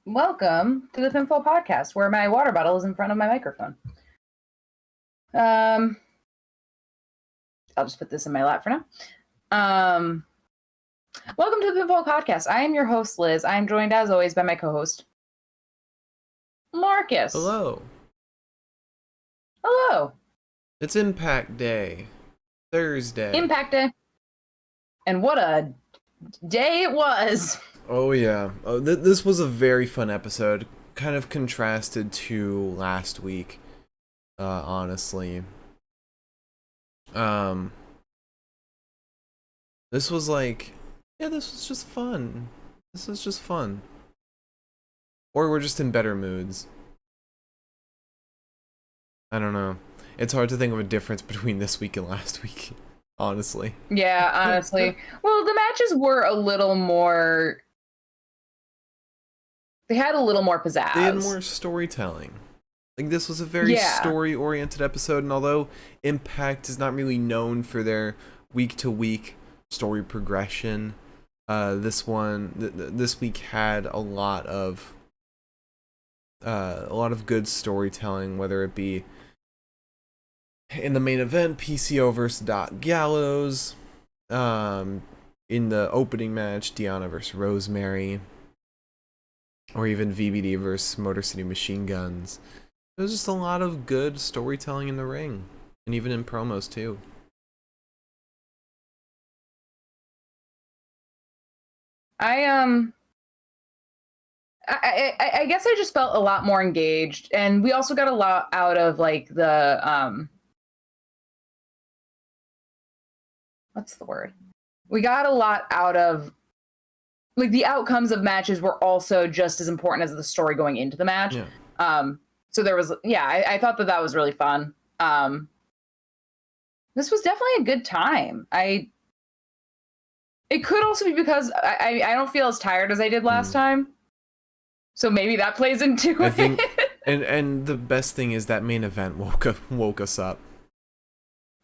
Welcome to the Pinfall Podcast, where my water bottle is in front of my microphone. I'll just put this in my lap for now. Welcome to the Pinfall Podcast. I am your host, Liz. I am joined, as always, by my co-host, Marcus. Hello. Hello. It's Impact Day. Thursday. Impact Day. And what a day it was. Oh, yeah. This was a very fun episode. Kind of contrasted to last week, honestly. This was like... Yeah, this was just fun. This was just fun. Or we're just in better moods. I don't know. It's hard to think of a difference between this week and last week, honestly. Yeah, honestly. Well, the matches were a little more... They had a little more pizzazz. They had more storytelling. Like, this was a very story-oriented episode, and although Impact is not really known for their week-to-week story progression, this week had a lot of good storytelling, whether it be in the main event, PCO versus Doc Gallows, in the opening match, Deonna versus Rosemary, or even VBD versus Motor City Machine Guns. There's just a lot of good storytelling in the ring, and even in promos too. I guess I just felt a lot more engaged, and we also got a lot out of like the what's the word? We got a lot out of like the outcomes of matches were also just as important as the story going into the match. Yeah. So there was I thought that was really fun. This was definitely a good time. It could also be because I don't feel as tired as I did last time. So maybe that plays into it. Think, and the best thing is that main event woke us up.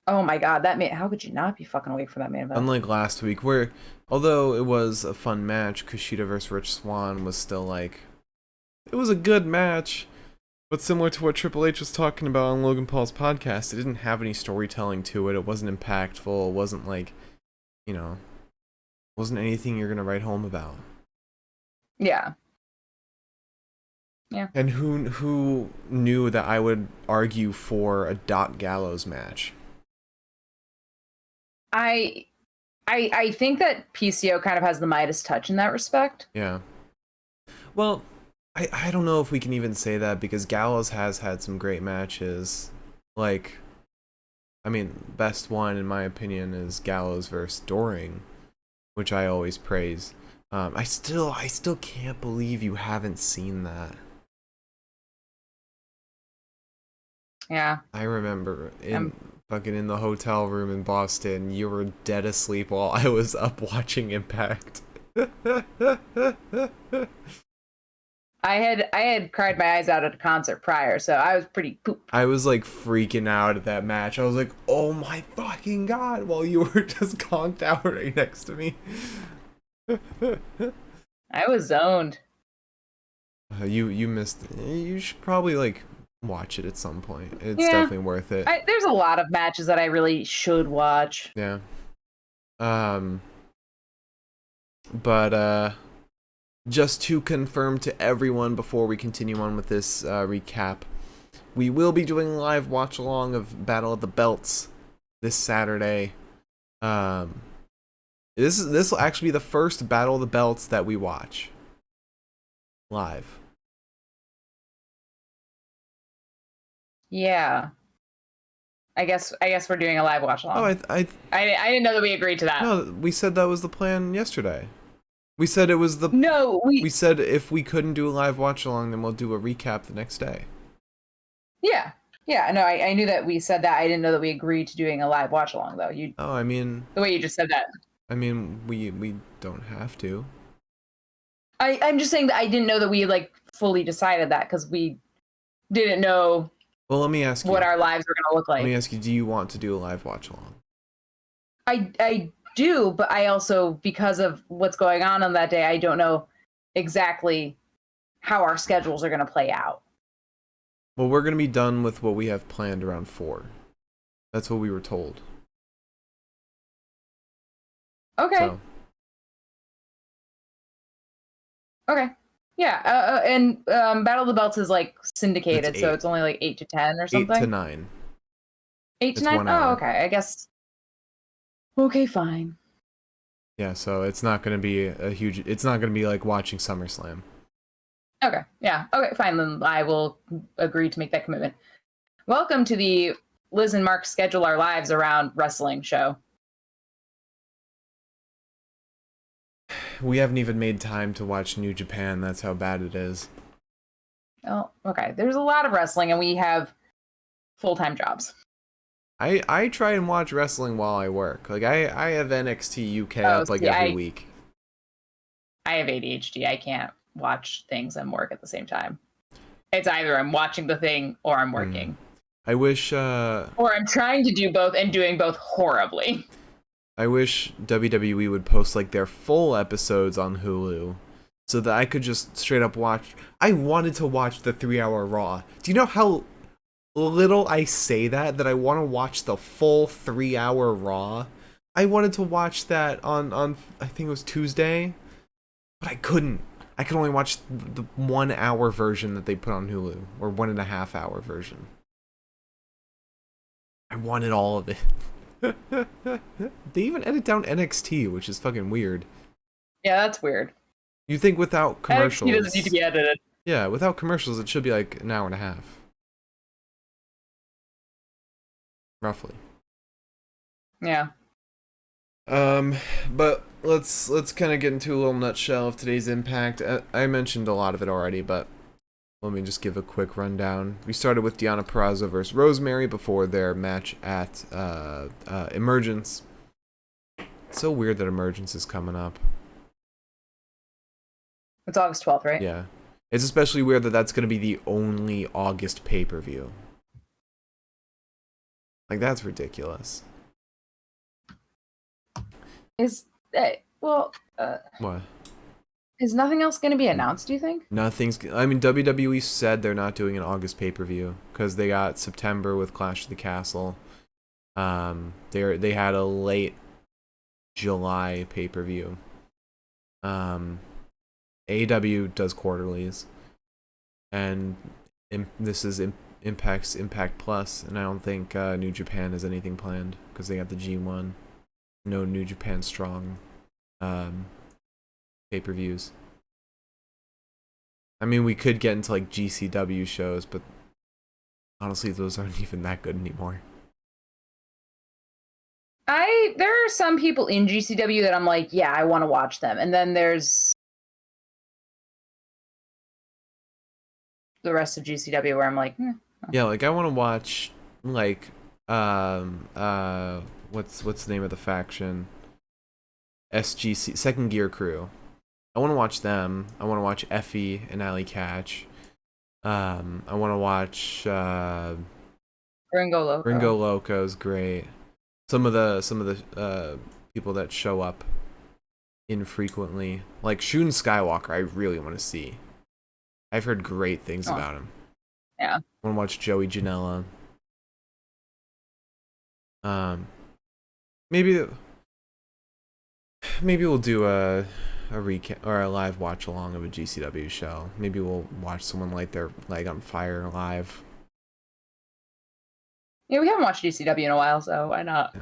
Oh my god, how could you not be fucking awake for that main event? Unlike last week, where although it was a fun match, Kushida vs. Rich Swann was still like, it was a good match, but similar to what Triple H was talking about on Logan Paul's podcast, it didn't have any storytelling to it. It wasn't impactful. It wasn't like, wasn't anything you're gonna write home about. Yeah. Yeah. And who knew that I would argue for a Doc Gallows match? I think that PCO kind of has the Midas touch in that respect. Yeah. Well, I don't know if we can even say that, because Gallows has had some great matches. Like, I mean, best one in my opinion is Gallows versus Doring, which I always praise. I still can't believe you haven't seen that. Yeah. I remember fucking in the hotel room in Boston, you were dead asleep while I was up watching Impact. I had cried my eyes out at a concert prior, so I was pretty pooped. I was like freaking out at that match. I was like, oh my fucking god, while you were just conked out right next to me. I was zoned. You missed it. You should probably like watch it at some point. It's definitely worth it. There's a lot of matches that I really should watch. Yeah. But just to confirm to everyone before we continue on with this recap, we will be doing a live watch along of Battle of the Belts this Saturday. This will actually be the first Battle of the Belts that we watch live. Yeah. I guess we're doing a live watch along. Oh, I didn't know that we agreed to that. No, we said that was the plan yesterday. We said it was the... No, we said if we couldn't do a live watch along, then we'll do a recap the next day. Yeah. Yeah, no, I knew that we said that. I didn't know that we agreed to doing a live watch along, though. Oh, I mean... The way you just said that. I mean, we don't have to. I'm just saying that I didn't know that we, like, fully decided that, because we didn't know... Well, let me ask you. What our lives were going to look like. Let me ask you, do you want to do a live watch along? I do, but I also, because of what's going on that day, I don't know exactly how our schedules are going to play out. Well, we're going to be done with what we have planned around 4. That's what we were told. Okay. So. Okay. Yeah. And Battle of the Belts is like syndicated, so it's only like 8 to 10 or something. 8 to 9. 8 to It's 9? 1 hour. Oh, okay. I guess. Okay, fine. Yeah, so it's not going to be a huge... It's not going to be like watching SummerSlam. Okay. Yeah. Okay, fine. Then I will agree to make that commitment. Welcome to the Liz and Mark Schedule Our Lives Around Wrestling show. We haven't even made time to watch New Japan. That's how bad it is. Oh, okay. There's a lot of wrestling, and we have full-time jobs. I try and watch wrestling while I work. Like, I have NXT UK up like every week. I have ADHD. I can't watch things and work at the same time. It's either I'm watching the thing or I'm working. I wish... Or I'm trying to do both and doing both horribly. I wish WWE would post like their full episodes on Hulu so that I could just straight up watch. I wanted to watch the 3-hour Raw. Do you know how little I say that I want to watch the full 3-hour Raw? I wanted to watch that on I think it was Tuesday, but I couldn't. I could only watch the 1 hour version that they put on Hulu, or 1.5 hour version. I wanted all of it. They even edit down NXT, which is fucking weird. Yeah, that's weird. You think without commercials... NXT doesn't need to be edited. Yeah, without commercials, it should be like an hour and a half. Roughly. Yeah. But let's kind of get into a little nutshell of today's Impact. I mentioned a lot of it already, but let me just give a quick rundown. We started with Perazzo versus Rosemary before their match at Emergence. It's so weird that Emergence is coming up. It's August 12th, right? Yeah. It's especially weird that that's going to be the only August pay-per-view. Like, that's ridiculous. What? Is nothing else going to be announced, do you think? Nothing's... I mean, WWE said they're not doing an August pay-per-view because they got September with Clash of the Castle. They had a late July pay-per-view. AEW does quarterlies. And this is Impact's Impact Plus, and I don't think New Japan has anything planned because they got the G1. No New Japan Strong pay-per-views. I mean, we could get into like GCW shows, but honestly, those aren't even that good anymore. There are some people in GCW that I'm like, yeah, I want to watch them, and then there's the rest of GCW where I'm like, yeah, like I want to watch like what's the name of the faction? SGC, Second Gear Crew. I want to watch them. I want to watch Effie and Alley Catch. I want to watch Gringo Loco. Gringo Loco's great. Some of the people that show up infrequently, like Shun Skywalker, I really want to see. I've heard great things about him. Yeah. I want to watch Joey Janela. Maybe we'll do a recap or a live watch along of a GCW show. Maybe we'll watch someone light their leg on fire live. Yeah, we haven't watched GCW in a while, so why not?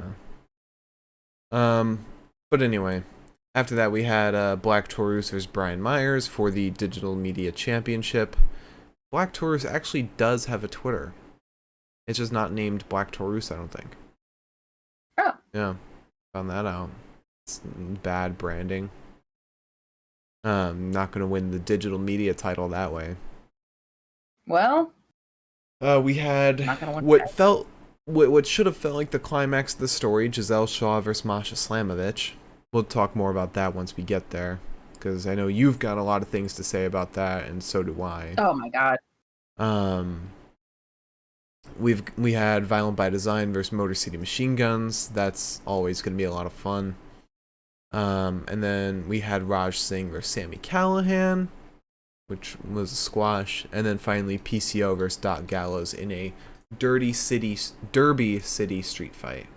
Yeah. But anyway, after that we had Black Taurus versus Brian Myers for the Digital Media Championship. Black Taurus actually does have a Twitter. It's just not named Black Taurus, I don't think. Oh. Yeah. Found that out. It's bad branding. Not gonna win the digital media title that way. Well, we had what should have felt like the climax of the story: Gizelle Shaw versus Masha Slamovich. We'll talk more about that once we get there, because I know you've got a lot of things to say about that, and so do I. Oh my god. We had Violent by Design versus Motor City Machine Guns. That's always gonna be a lot of fun. And then we had Raj Singh versus Sami Callahan. which was a squash, and then finally PCO versus Doc Gallows in a Derby City street fight.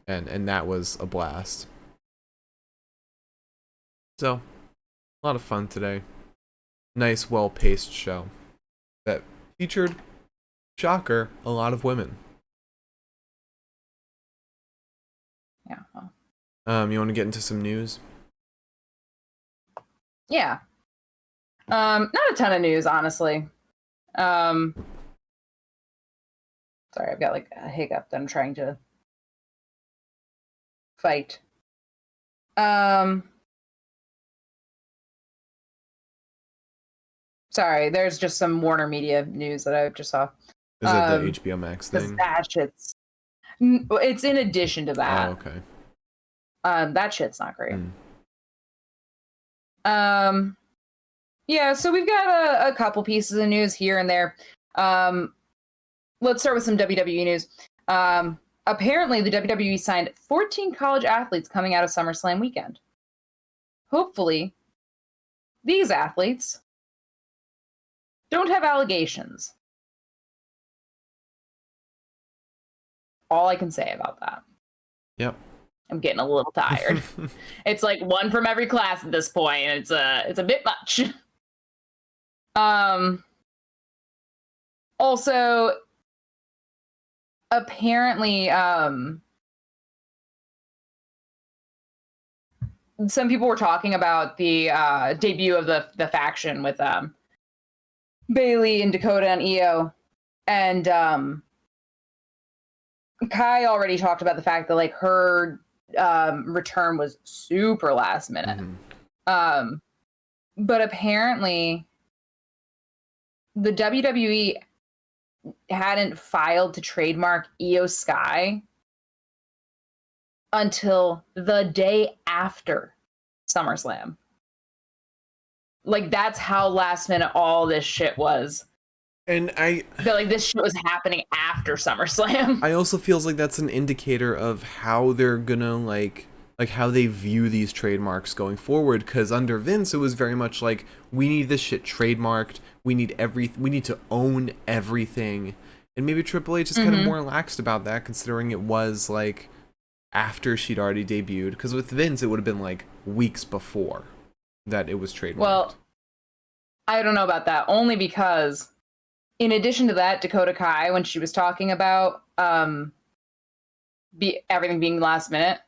And that was a blast. So, a lot of fun today. Nice, well-paced show that featured, shocker, a lot of women. Yeah. Well. You want to get into some news? Yeah. Not a ton of news, honestly. Sorry, I've got like a hiccup that I'm trying to fight. Sorry, there's just some Warner Media news that I just saw. Is it the HBO Max thing? That shit's... It's in addition to that. Oh, okay. That shit's not great. Yeah, so we've got a couple pieces of news here and there. Let's start with some WWE news. Apparently, the WWE signed 14 college athletes coming out of SummerSlam weekend. Hopefully, these athletes don't have allegations. All I can say about that. Yep. I'm getting a little tired. It's like one from every class at this point, and it's a bit much. Also, apparently, some people were talking about the debut of the faction with Bailey and Dakota and Io, and Kai already talked about the fact that like her return was super last minute. But apparently the WWE hadn't filed to trademark Io Sky until the day after SummerSlam. Like, that's how last minute all this shit was. And this shit was happening after SummerSlam. I also feels like that's an indicator of how they're gonna like how they view these trademarks going forward, because under Vince it was very much like, we need this shit trademarked, we need to own everything. And maybe Triple H is kind of more laxed about that, considering it was like after she'd already debuted, because with Vince it would have been like weeks before that it was trademarked. Well, I don't know about that, only because in addition to that, Dakota Kai, when she was talking about everything being last minute,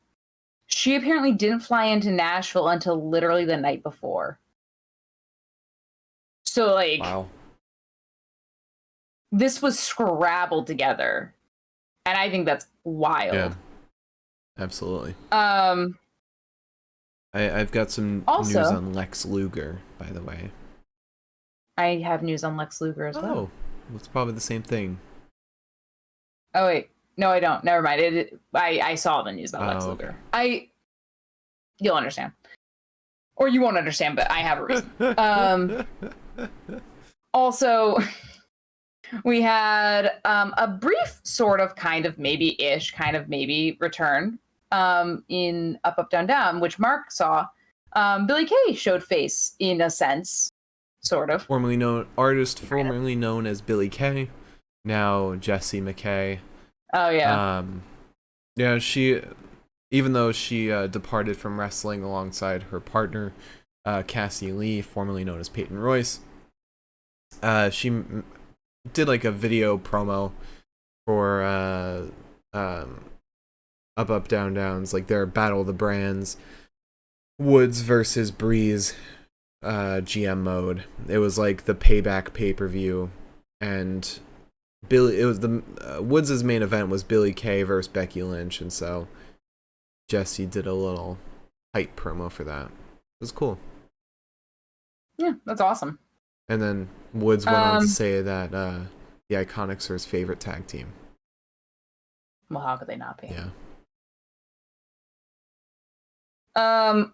she apparently didn't fly into Nashville until literally the night before. So, like, wow. This was scrabbled together. And I think that's wild. Yeah, absolutely. I've got some news on Lex Luger, by the way. I have news on Lex Luger as well. Oh, it's probably the same thing. Oh, wait. No, I don't. Never mind. I saw the news about Lex Luger. Okay. You'll understand. Or you won't understand, but I have a reason. Also, we had a brief sort of kind of maybe-ish kind of maybe return in Up, Up, Down, Down, which Mark saw. Billy Kay showed face in a sense, sort of. Formerly known as Billy Kay, now Jessie Mckay. Oh, yeah. Yeah, even though she departed from wrestling alongside her partner, Cassie Lee, formerly known as Peyton Royce, she did like a video promo for Up, Up, Down, Downs, like their Battle of the Brands, Woods versus Breeze GM mode. It was like the Payback pay-per-view, and Woods' main event was Billy Kay versus Becky Lynch, and so Jessie did a little hype promo for that. It was cool. Yeah, that's awesome. And then Woods went on to say that the Iconics are his favorite tag team. Well, how could they not be? Yeah.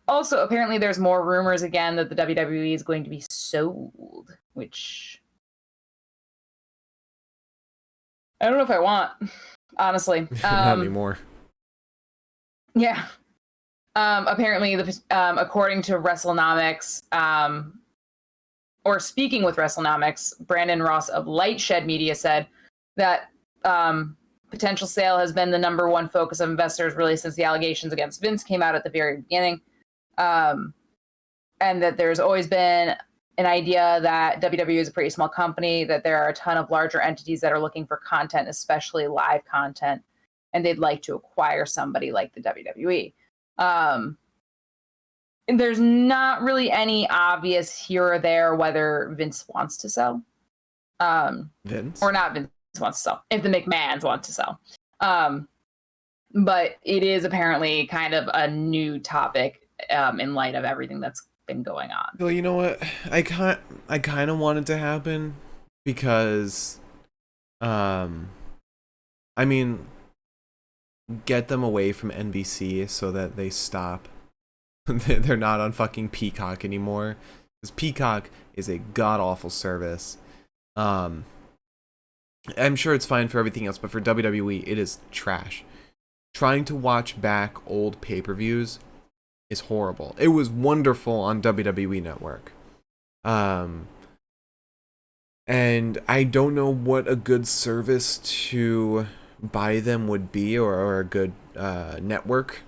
Also, apparently there's more rumors again that the WWE is going to be sold, which I don't know if I want, honestly. Not anymore. Yeah. Apparently, according to WrestleNomics, or speaking with WrestleNomics, Brandon Ross of Lightshed Media said that potential sale has been the number one focus of investors really since the allegations against Vince came out at the very beginning. And that there's always been an idea that WWE is a pretty small company, that there are a ton of larger entities that are looking for content, especially live content, and they'd like to acquire somebody like the WWE. And there's not really any obvious here or there whether Vince wants to sell. Vince? Or not Vince wants to sell, if the McMahons want to sell. But it is apparently kind of a new topic in light of everything that's been going on. Well, you know what? I kind of want it to happen because, I mean, get them away from NBC so that they stop. They're not on fucking Peacock anymore. Because Peacock is a god-awful service. I'm sure it's fine for everything else, but for WWE, it is trash. Trying to watch back old pay-per-views is horrible. It was wonderful on WWE Network. And I don't know what a good service to buy them would be, or a good network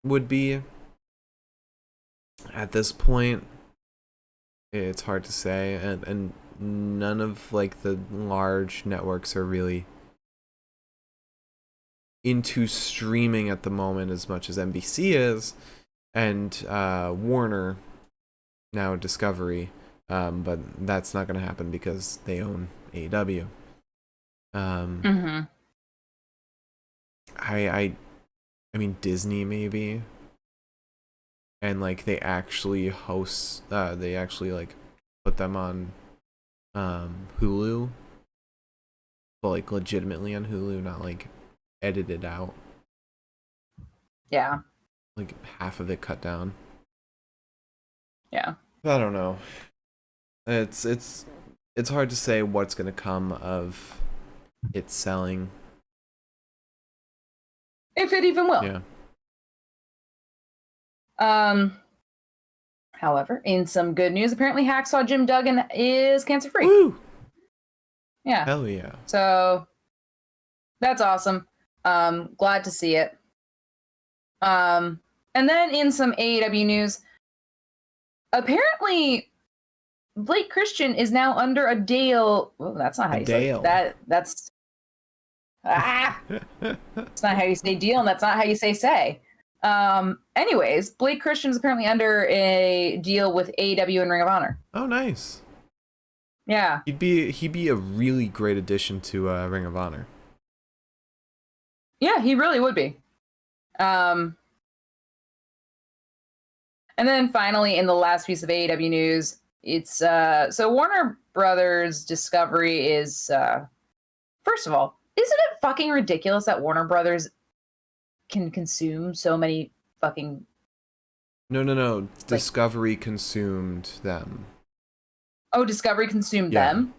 would be. At this point, it's hard to say, and none of like the large networks are really into streaming at the moment as much as NBC is, and Warner, now Discovery, but that's not going to happen because they own AEW. I mean Disney maybe, and like they actually host, they actually like put them on Hulu, but like legitimately on Hulu, not like edited out. Yeah. Like half of it cut down. Yeah. I don't know. It's hard to say what's gonna come of it selling. If it even will. Yeah. However, in some good news, apparently Hacksaw Jim Duggan is cancer-free. Woo! Yeah. Hell yeah. So that's awesome. Glad to see it. And then in some AEW news, apparently Blake Christian is now under a deal. Oh, that's not how you say that. That's That's not how you say deal, and that's not how you say. Anyways, Blake Christian's apparently under a deal with AEW and Ring of Honor. Oh, nice. Yeah. He'd be a really great addition to Ring of Honor. Yeah, he really would be. And then finally, in the last piece of AEW news, it's so Warner Brothers Discovery is first of all, isn't it fucking ridiculous that Warner Brothers can consume so many fucking... No. Discovery consumed them. Oh, Discovery consumed them?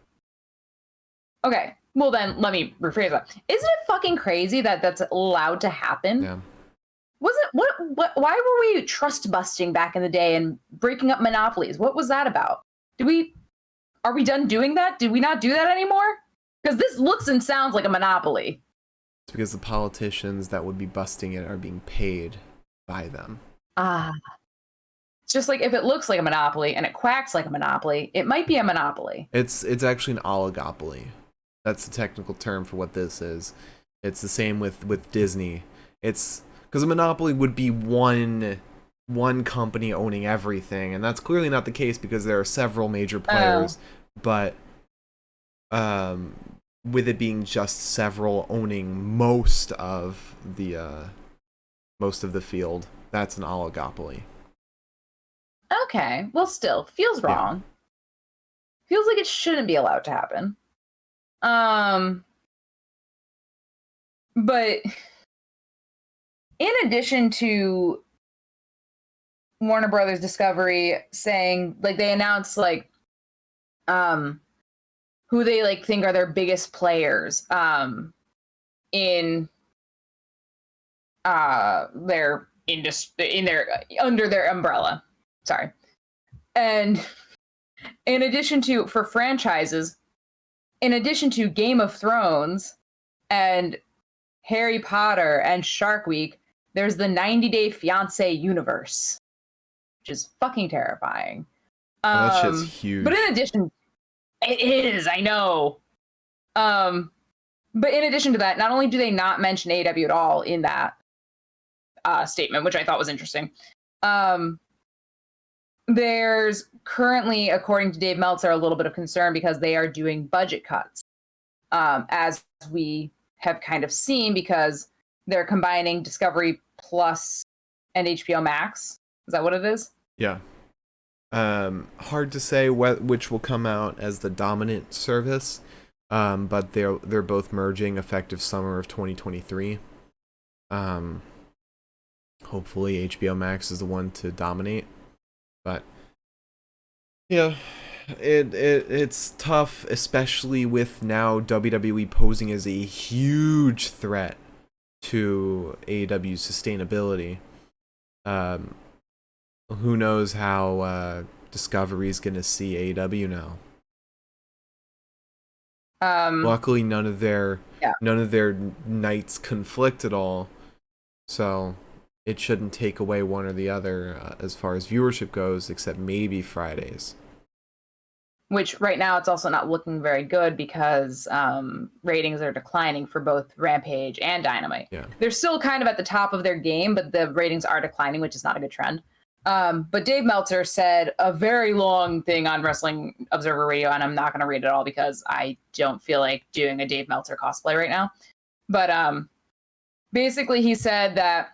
Okay. Well, then, let me rephrase that. Isn't it fucking crazy that that's allowed to happen? Yeah. What why were we trust busting back in the day and breaking up monopolies? What was that about? Are we done doing that? Did we not do that anymore? Because this looks and sounds like a monopoly. It's because the politicians that would be busting it are being paid by them. It's just like if it looks like a monopoly and it quacks like a monopoly, it might be a monopoly. It's actually an oligopoly. That's the technical term for what this is. It's the same with Disney. It's because a monopoly would be one company owning everything, and that's clearly not the case because there are several major players. But with it being just several owning most of the field, that's an oligopoly. Okay, well, still feels wrong. Feels like it shouldn't be allowed to happen. But in addition to Warner Brothers Discovery saying, like, they announced like who they like think are their biggest players in their industry, under their umbrella. Sorry. And In addition to, for franchises, in addition to Game of Thrones and Harry Potter and Shark Week, there's the 90 Day Fiancé universe, which is fucking terrifying. Oh, that shit's huge. But in addition, it is, I know. But in addition to that, not only do they not mention AEW at all in that statement, which I thought was interesting, there's currently, according to Dave Meltzer, a little bit of concern because they are doing budget cuts, as we have kind of seen, because they're combining Discovery Plus and HBO Max. Is that what it is? Yeah. Hard to say which will come out as the dominant service, but they're both merging effective summer of 2023. Hopefully HBO Max is the one to dominate, but yeah, it's tough, especially with now WWE posing as a huge threat to AEW's sustainability. Who knows how Discovery's gonna see AEW now. Luckily, none of their nights conflict at all, so it shouldn't take away one or the other as far as viewership goes, except maybe Fridays. Which right now it's also not looking very good because ratings are declining for both Rampage and Dynamite. Yeah. They're still kind of at the top of their game, but the ratings are declining, which is not a good trend. But Dave Meltzer said a very long thing on Wrestling Observer Radio, and I'm not going to read it all because I don't feel like doing a Dave Meltzer cosplay right now. But basically he said that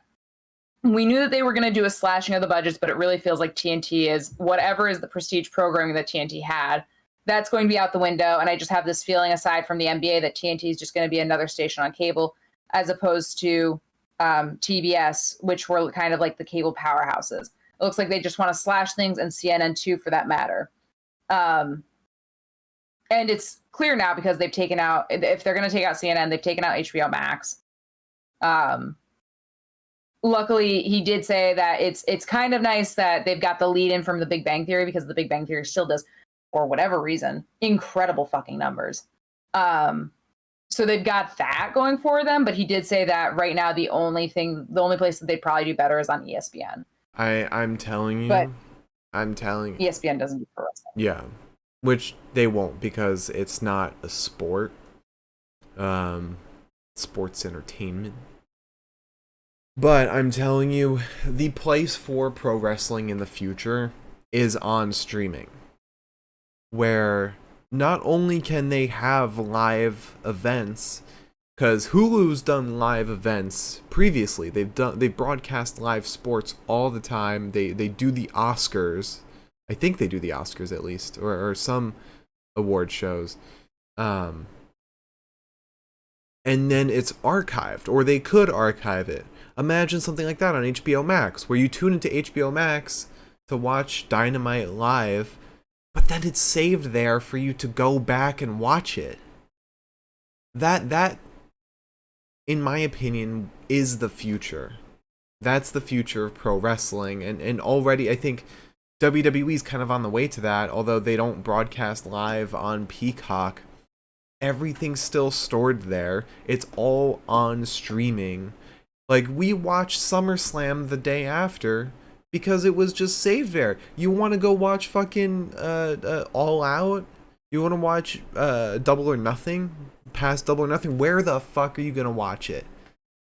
we knew that they were going to do a slashing of the budgets, but it really feels like TNT is whatever is the prestige programming that TNT had. That's going to be out the window. And I just have this feeling, aside from the NBA, that TNT is just going to be another station on cable, as opposed to TBS, which were kind of like the cable powerhouses. It looks like they just want to slash things, and CNN too, for that matter. And it's clear now because they've taken out, if they're going to take out CNN, they've taken out HBO Max. Luckily, he did say that it's kind of nice that they've got the lead in from The Big Bang Theory, because The Big Bang Theory still does, for whatever reason, incredible fucking numbers. So they've got that going for them, but he did say that right now the only place that they'd probably do better is on ESPN. I'm telling you. But ESPN doesn't do pro wrestling. Yeah. Which they won't, because it's not a sport. Sports entertainment. But I'm telling you, the place for pro wrestling in the future is on streaming, where not only can they have live events, because Hulu's done live events previously. They've broadcast live sports all the time. They do the Oscars. I think they do the Oscars at least, or some award shows. And then it's archived, or they could archive it. Imagine something like that on HBO Max, where you tune into HBO Max to watch Dynamite live, but then it's saved there for you to go back and watch it. That, in my opinion, is the future. That's the future of pro wrestling, and already I think WWE's kind of on the way to that, although they don't broadcast live on Peacock. Everything's still stored there. It's all on streaming. Like, we watched SummerSlam the day after because it was just saved there. You want to go watch fucking All Out? You want to watch Double or Nothing? Past Double or Nothing? Where the fuck are you going to watch it?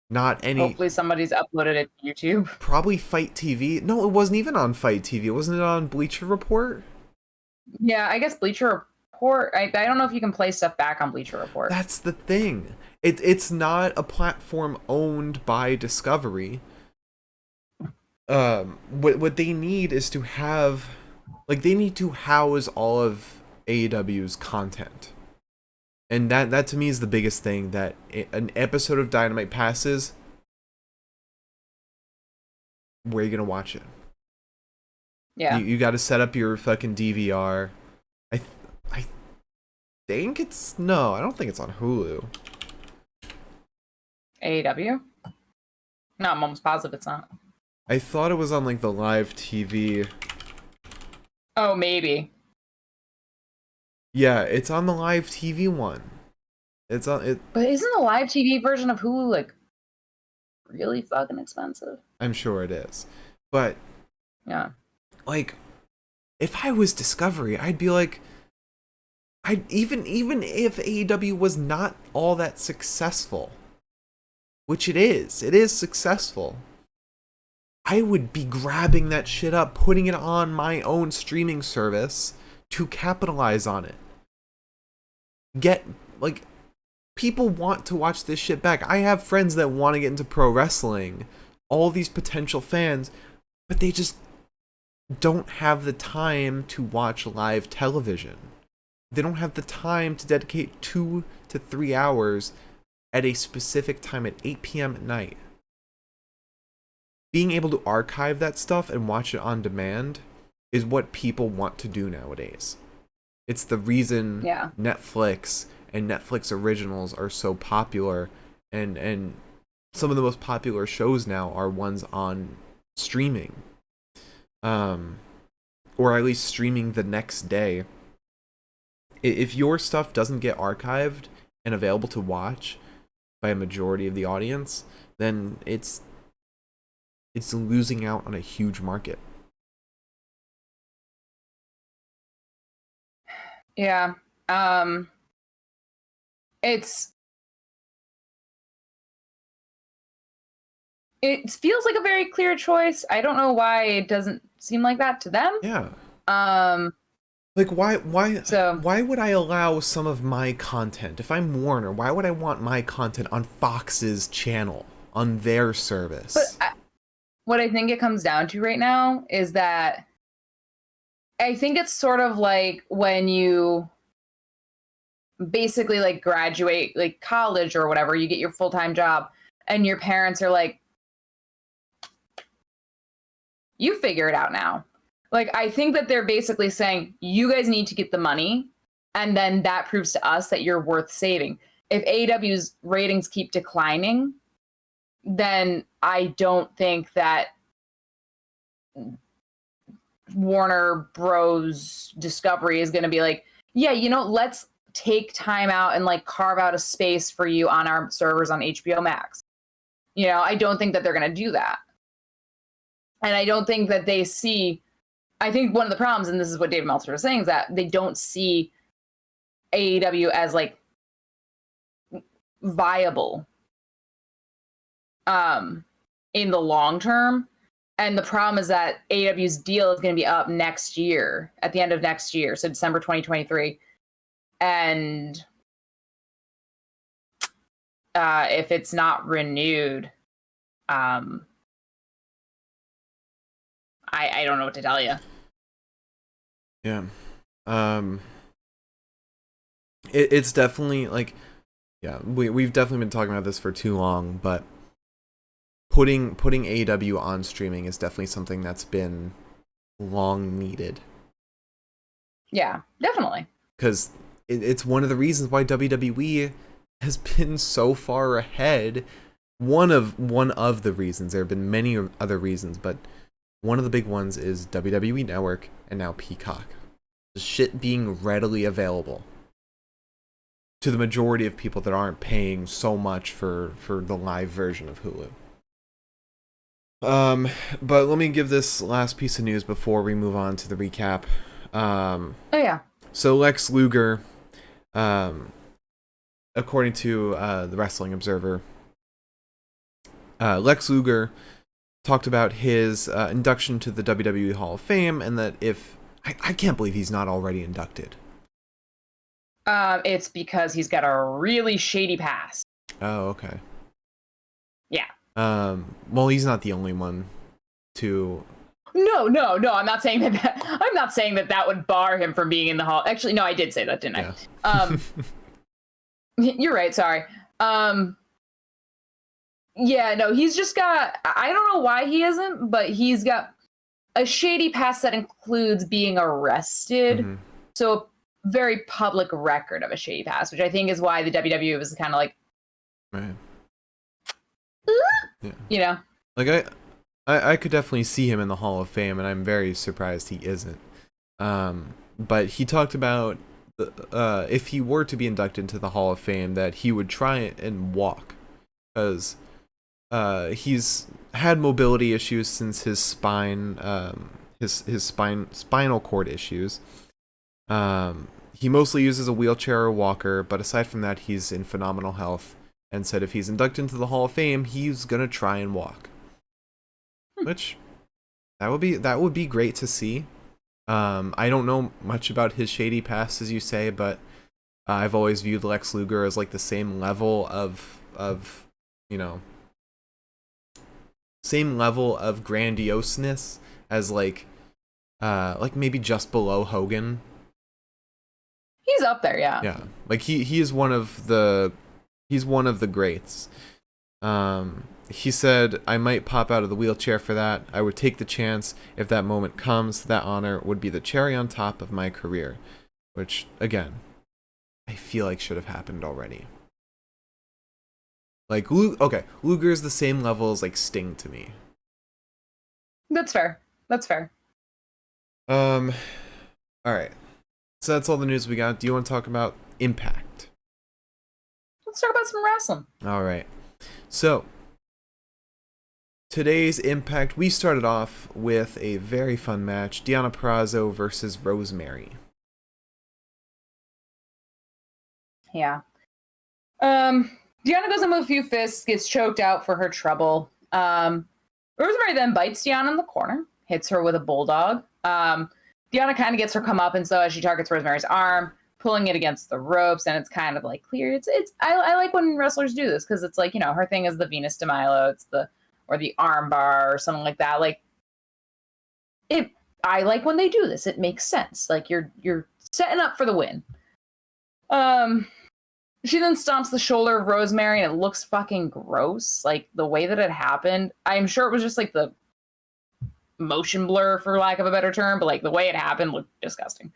Not any... Hopefully somebody's uploaded it to YouTube. Probably Fight TV. No, it wasn't even on Fight TV. Wasn't it on Bleacher Report? Yeah, I guess Bleacher Report. I don't know if you can play stuff back on Bleacher Report. That's the thing. It's not a platform owned by Discovery. What they need is to have, like, they need to house all of AEW's content. And that to me is the biggest thing, that an episode of Dynamite passes, where are you gonna watch it? Yeah. You got to set up your fucking DVR. I think it's... No, I don't think it's on Hulu. AEW? No, I'm almost positive it's not. I thought it was on, like, the live TV. Oh, maybe. Yeah, it's on the live TV one. It's on it. But isn't the live TV version of Hulu like really fucking expensive? I'm sure it is. But Yeah. like, if I was Discovery, I'd be like, I even if AEW was not all that successful, which it is successful. I would be grabbing that shit up, putting it on my own streaming service to capitalize on it. Get, like, people want to watch this shit back. I have friends that want to get into pro wrestling, all these potential fans, but they just don't have the time to watch live television. They don't have the time to dedicate 2 to 3 hours at a specific time at 8 p.m. at night. Being able to archive that stuff and watch it on demand is what people want to do nowadays. It's the reason Netflix and Netflix originals are so popular, and some of the most popular shows now are ones on streaming. Or at least streaming the next day. If your stuff doesn't get archived and available to watch by a majority of the audience, then it's losing out on a huge market. Yeah. It feels like a very clear choice. I don't know why it doesn't seem like that to them. Yeah. Like, why would I allow some of my content? If I'm Warner, why would I want my content on Fox's channel, on their service? But what I think it comes down to right now is that I think it's sort of like when you basically like graduate like college or whatever, you get your full-time job and your parents are like, you figure it out now. Like, I think that they're basically saying, you guys need to get the money, and then that proves to us that you're worth saving. If AEW's ratings keep declining, then I don't think that Warner Bros. Discovery is going to be like, yeah, you know, let's take time out and like carve out a space for you on our servers on HBO Max. You know, I don't think that they're going to do that. And I don't think that they see, I think one of the problems, and this is what David Meltzer was saying, is that they don't see AEW as like viable in the long term. And the problem is that AEW's deal is going to be up next year, at the end of next year, so December 2023. And if it's not renewed, I don't know what to tell you. Yeah. It's definitely like, yeah, we've definitely been talking about this for too long, but putting AEW on streaming is definitely something that's been long needed. Yeah, definitely. Because it's one of the reasons why WWE has been so far ahead. One of the reasons. There have been many other reasons, but one of the big ones is WWE Network and now Peacock. The shit being readily available to the majority of people that aren't paying so much for the live version of Hulu. But let me give this last piece of news before we move on to the recap. Oh yeah. So Lex Luger, according to the Wrestling Observer, Lex Luger talked about his induction to the WWE Hall of Fame, and that if I can't believe he's not already inducted. It's because he's got a really shady past. Oh, okay. Yeah. Well, he's not the only one to. No. I'm not saying that. I'm not saying that would bar him from being in the hall. Actually, no, I did say that, didn't I? You're right. Sorry. Yeah, no, he's just got. I don't know why he isn't, but he's got a shady past that includes being arrested. Mm-hmm. So a very public record of a shady past, which I think is why the WWE was kind of like, right. Yeah. You know, like I could definitely see him in the Hall of Fame, and I'm very surprised he isn't. But he talked about if he were to be inducted into the Hall of Fame, that he would try and walk, because he's had mobility issues since his spine, spinal cord issues. He mostly uses a wheelchair or walker, but aside from that, he's in phenomenal health. And said if he's inducted into the Hall of Fame, he's gonna try and walk. Which that would be great to see. I don't know much about his shady past, as you say, but I've always viewed Lex Luger as like the same level of same level of grandioseness as like maybe just below Hogan. He's up there, yeah. Yeah, like he is one of the greats. He said, I might pop out of the wheelchair for that. I would take the chance. If that moment comes, that honor would be the cherry on top of my career. Which, again, I feel like should have happened already. Like, Luger's the same level as, like, Sting to me. That's fair. Alright. So that's all the news we got. Do you want to talk about Impact? Let's talk about some wrestling. Alright. So, today's Impact, we started off with a very fun match. Perazo versus Rosemary. Yeah. Deonna goes in with a few fists, gets choked out for her trouble. Rosemary then bites Deonna in the corner, hits her with a bulldog. Deonna kind of gets her comeuppance though as she targets Rosemary's arm, pulling it against the ropes, and it's kind of like clear. I like when wrestlers do this because it's like, you know, her thing is the Venus de Milo, or the arm bar or something like that. Like I like when they do this. It makes sense. Like you're setting up for the win. She then stomps the shoulder of Rosemary and it looks fucking gross. Like the way that it happened. I'm sure it was just like the motion blur for lack of a better term, but like the way it happened looked disgusting.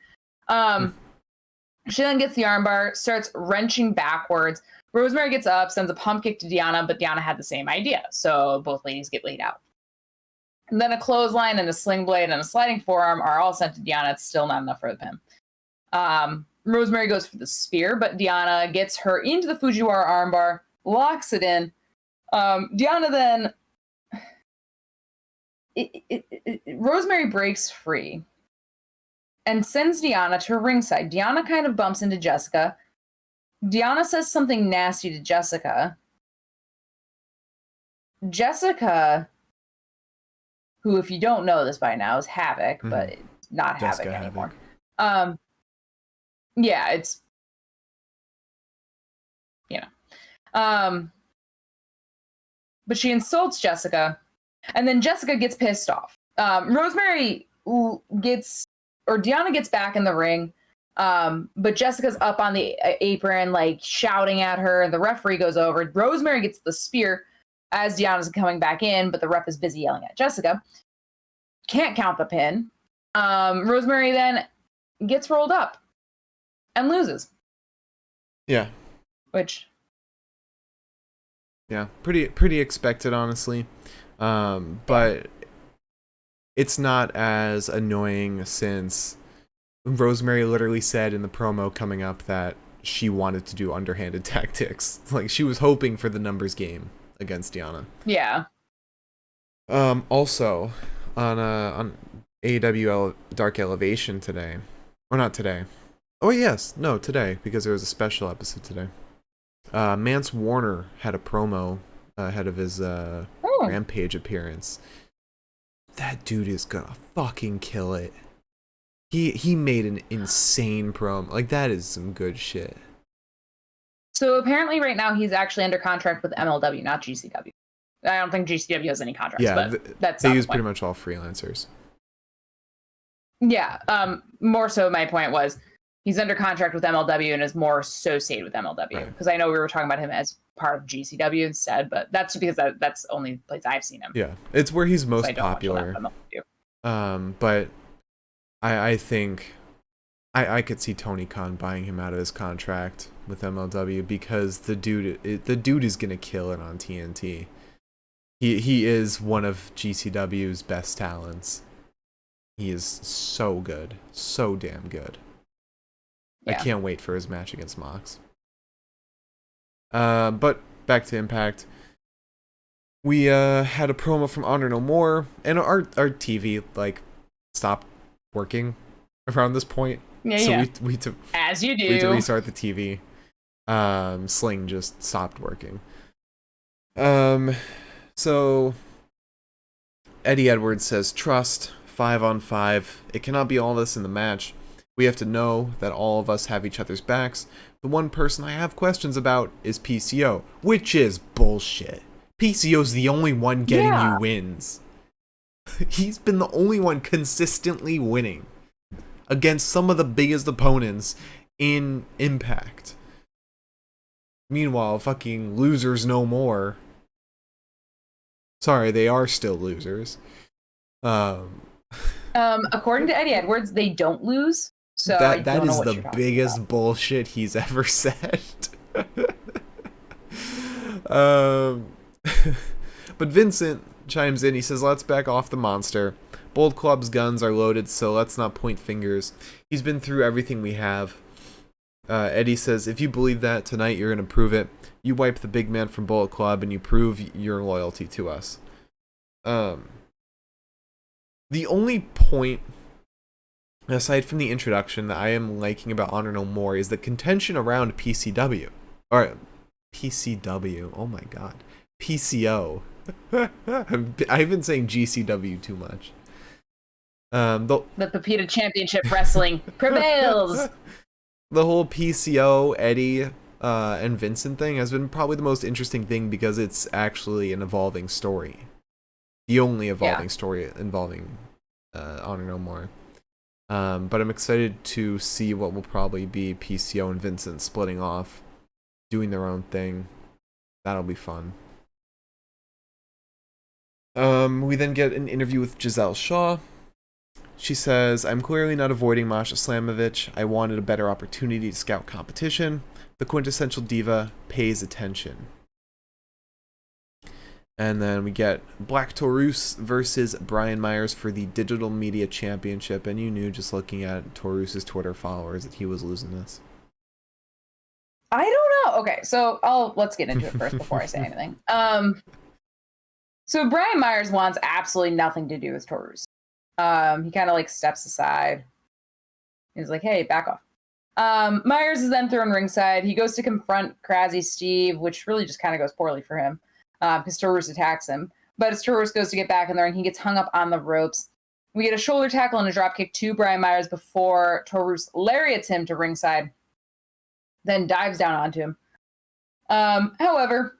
She then gets the armbar, starts wrenching backwards. Rosemary gets up, sends a pump kick to Deonna, but Deonna had the same idea. So both ladies get laid out. And then a clothesline and a sling blade and a sliding forearm are all sent to Deonna. It's still not enough for the pin. Rosemary goes for the spear, but Deonna gets her into the Fujiwara armbar, locks it in. Deonna then... Rosemary breaks free and sends Deonna to ringside. Deonna kind of bumps into Jessica. Deonna says something nasty to Jessica. Jessica, who, if you don't know this by now, is Havoc, but it's not Jessica Havoc anymore. Havoc. Yeah, it's, you know. But she insults Jessica, and then Jessica gets pissed off. Rosemary Deonna gets back in the ring, but Jessica's up on the apron, like shouting at her, and the referee goes over. Rosemary gets the spear as Deonna's coming back in, but the ref is busy yelling at Jessica. Can't count the pin. Rosemary then gets rolled up and loses. Yeah. Yeah, pretty expected, honestly. But it's not as annoying since Rosemary literally said in the promo coming up that she wanted to do underhanded tactics. Like, she was hoping for the numbers game against Deonna. Yeah. Also, on AEW Dark Elevation today, or not today. Oh yes, no, today, because there was a special episode today. Mance Warner had a promo ahead of his Rampage appearance. That dude is gonna fucking kill it. He made an insane promo. Like, that is some good shit. So apparently right now he's actually under contract with MLW, not GCW. I don't think GCW has any contracts, but that's they use pretty much all freelancers. Yeah, more so my point was he's under contract with MLW and is more associated with MLW. Because I know we were talking about him as part of GCW instead, but that's because that's the only place I've seen him. Yeah, it's where he's most popular. But I think I could see Tony Khan buying him out of his contract with MLW because the dude is gonna kill it on TNT. He is one of GCW's best talents. He is so good, so damn good. I can't wait for his match against Mox. But back to Impact. We had a promo from Honor No More, and our TV like stopped working around this point. Yeah, so we to as you do. We had to restart the TV. Sling just stopped working. So Eddie Edwards says, trust, 5-on-5. It cannot be all this in the match. We have to know that all of us have each other's backs. The one person I have questions about is PCO, which is bullshit. PCO's the only one getting you wins. He's been the only one consistently winning against some of the biggest opponents in Impact. Meanwhile, fucking losers no more. Sorry, they are still losers. According to Eddie Edwards, they don't lose. So that is the biggest bullshit he's ever said. But Vincent chimes in. He says, let's back off the monster. Bold Club's guns are loaded, so let's not point fingers. He's been through everything we have. Eddie says, if you believe that, tonight you're going to prove it. You wipe the big man from Bullet Club and you prove your loyalty to us. The only point, aside from the introduction, that I am liking about Honor No More is the contention around PCW. Or, PCW. Oh my god. PCO. I've been saying GCW too much. The Pepita Championship Wrestling prevails. The whole PCO, Eddie, and Vincent thing has been probably the most interesting thing because it's actually an evolving story. The only evolving story involving Honor No More. But I'm excited to see what will probably be PCO and Vincent splitting off, doing their own thing. That'll be fun. We then get an interview with Gizelle Shaw. She says, I'm clearly not avoiding Masha Slamovich. I wanted a better opportunity to scout competition. The quintessential diva pays attention. And then we get Black Taurus versus Brian Myers for the Digital Media Championship. And you knew just looking at Taurus's Twitter followers that he was losing this. I don't know. Okay, so let's get into it first before I say anything. So Brian Myers wants absolutely nothing to do with Taurus. He kind of like steps aside. He's like, hey, back off. Myers is then thrown ringside. He goes to confront Crazy Steve, which really just kind of goes poorly for him because Taurus attacks him. But as Taurus goes to get back in the ring, he gets hung up on the ropes. We get a shoulder tackle and a dropkick to Brian Myers before Taurus lariats him to ringside, then dives down onto him. However,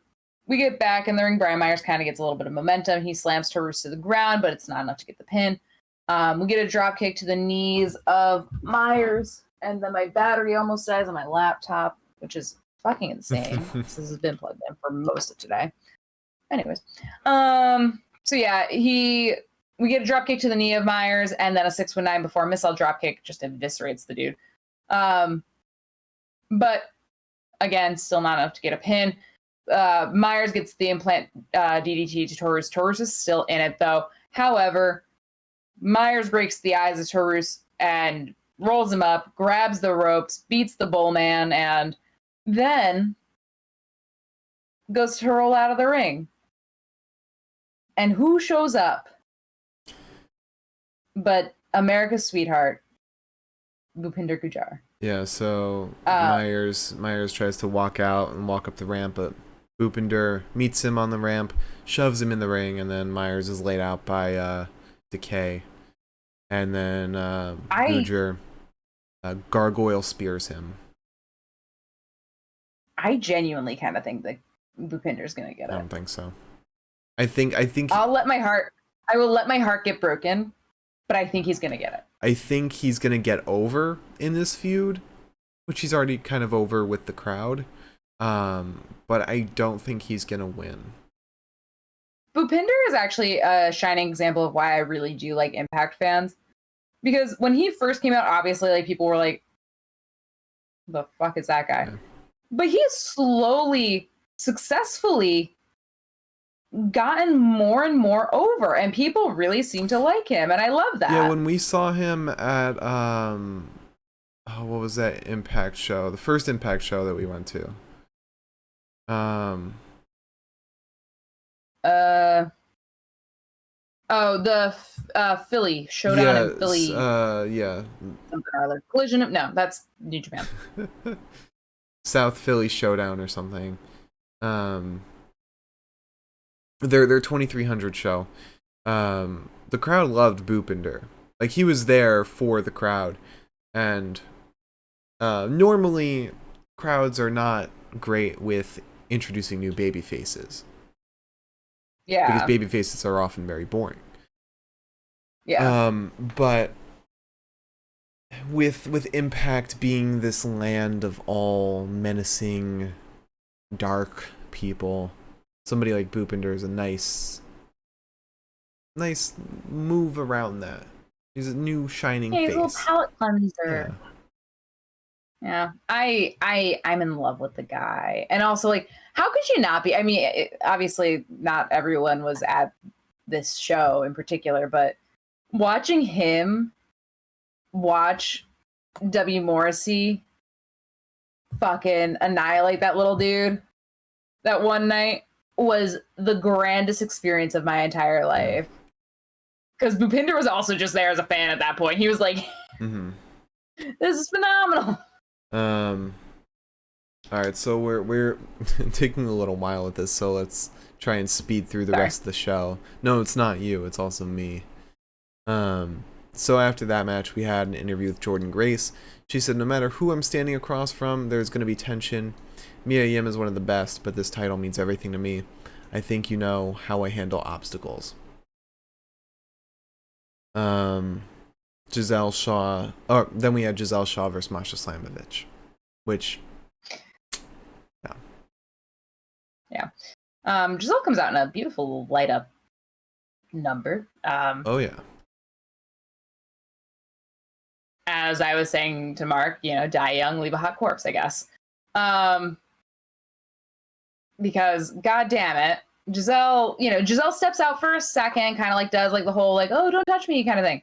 we get back in the ring. Brian Myers kind of gets a little bit of momentum. He slams Taurus to the ground, but it's not enough to get the pin. We get a drop kick to the knees of Myers, and then my battery almost dies on my laptop, which is fucking insane. This has been plugged in for most of today. Anyways, so yeah, we get a drop kick to the knee of Myers, and then a 619 before missile drop kick just eviscerates the dude. But again, still not enough to get a pin. Myers gets the implant DDT to Taurus. Taurus is still in it though. However, Myers breaks the eyes of Taurus and rolls him up, grabs the ropes, beats the bull man, and then goes to roll out of the ring. And who shows up but America's sweetheart, Bhupinder Gujjar. Yeah, so Myers tries to walk out and walk up the ramp, but Bhupinder meets him on the ramp, shoves him in the ring, and then Myers is laid out by Decay. And then Gujjar gargoyle spears him. I genuinely kind of think that Bhupinder's gonna get it. I don't think so. I think I will let my heart get broken, but I think he's gonna get it. I think he's gonna get over in this feud, which he's already kind of over with the crowd. But I don't think he's gonna win. Bhupinder is actually a shining example of why I really do like Impact fans. Because when he first came out, obviously, like, people were like, the fuck is that guy? Yeah. But he's slowly, successfully gotten more and more over, and people really seem to like him, and I love that. Yeah, when we saw him at Oh, what was that Impact show? The first Impact show that we went to. Oh, the Philly showdown in Yes. Philly. Yeah. Something or other. Collision. No, that's New Japan. South Philly Showdown or something. Their 2300 show. The crowd loved Bhupinder. Like, he was there for the crowd, and normally crowds are not great with introducing new baby faces because Yeah. baby faces are often very boring. Yeah. But with Impact being this land of all menacing, dark people, somebody like Bhupinder is a nice move around that. He's a new shining Hey, he's a little face. palate cleanser. Yeah. Yeah, I'm in love with the guy, and also like, how could you not be? I mean, obviously, not everyone was at this show in particular, but watching him watch W. Morrissey fucking annihilate that little dude that one night was the grandest experience of my entire life. Because Bhupinder was also just there as a fan at that point. He was like, "This is phenomenal." All right, so we're taking a little while at this, so let's try and speed through the rest of the show. No, it's not you, it's also me. So after that match, we had an interview with Jordynne Grace. She said, no matter who I'm standing across from, there's going to be tension. Mia Yim is one of the best, but this title means everything to me. I think you know how I handle obstacles. Gizelle Shaw. Oh, then we had Gizelle Shaw versus Masha Slamovich, which, yeah. Giselle comes out in a beautiful light up number. Oh yeah. As I was saying to Mark, die young, leave a hot corpse, I guess. Because god damn it, Giselle steps out for a second, kind of like does like the whole like, oh, don't touch me kind of thing.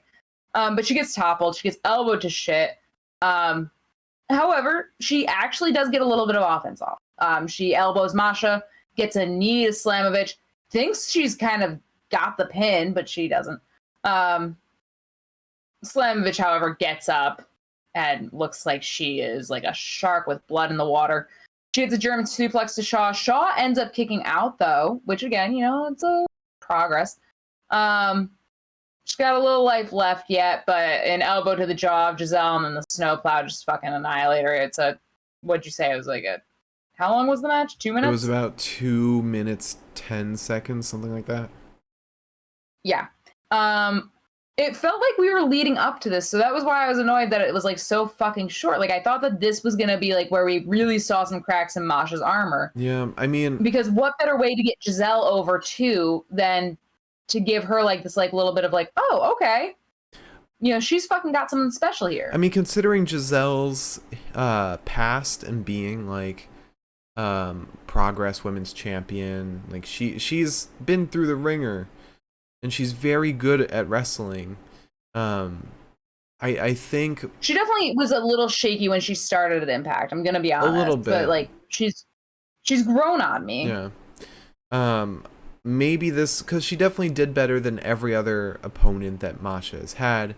But she gets toppled, she gets elbowed to shit. However, she actually does get a little bit of offense off. She elbows Masha, gets a knee to Slamovich, thinks she's kind of got the pin, but she doesn't. Slamovich, however, gets up and looks like she is like a shark with blood in the water. She hits a German suplex to Shaw. Shaw ends up kicking out, though, which, again, it's a progress. She's got a little life left yet, but an elbow to the jaw of Gizelle, and then the snowplow just fucking annihilate her. It's what'd you say? It was like how long was the match? 2 minutes? It was about 2 minutes, 10 seconds, something like that. Yeah. It felt like we were leading up to this, so that was why I was annoyed that it was like so fucking short. Like, I thought that this was gonna be like where we really saw some cracks in Masha's armor. Yeah, I mean, because what better way to get Gizelle over too than to give her like this like little bit of like, oh, okay, she's fucking got something special here. I mean, considering Giselle's past and being like Progress Women's Champion, like she's been through the ringer. And she's very good at wrestling. I think she definitely was a little shaky when she started at Impact. I'm gonna be honest, a little bit, but like she's grown on me. Yeah. Maybe this because she definitely did better than every other opponent that Masha has had.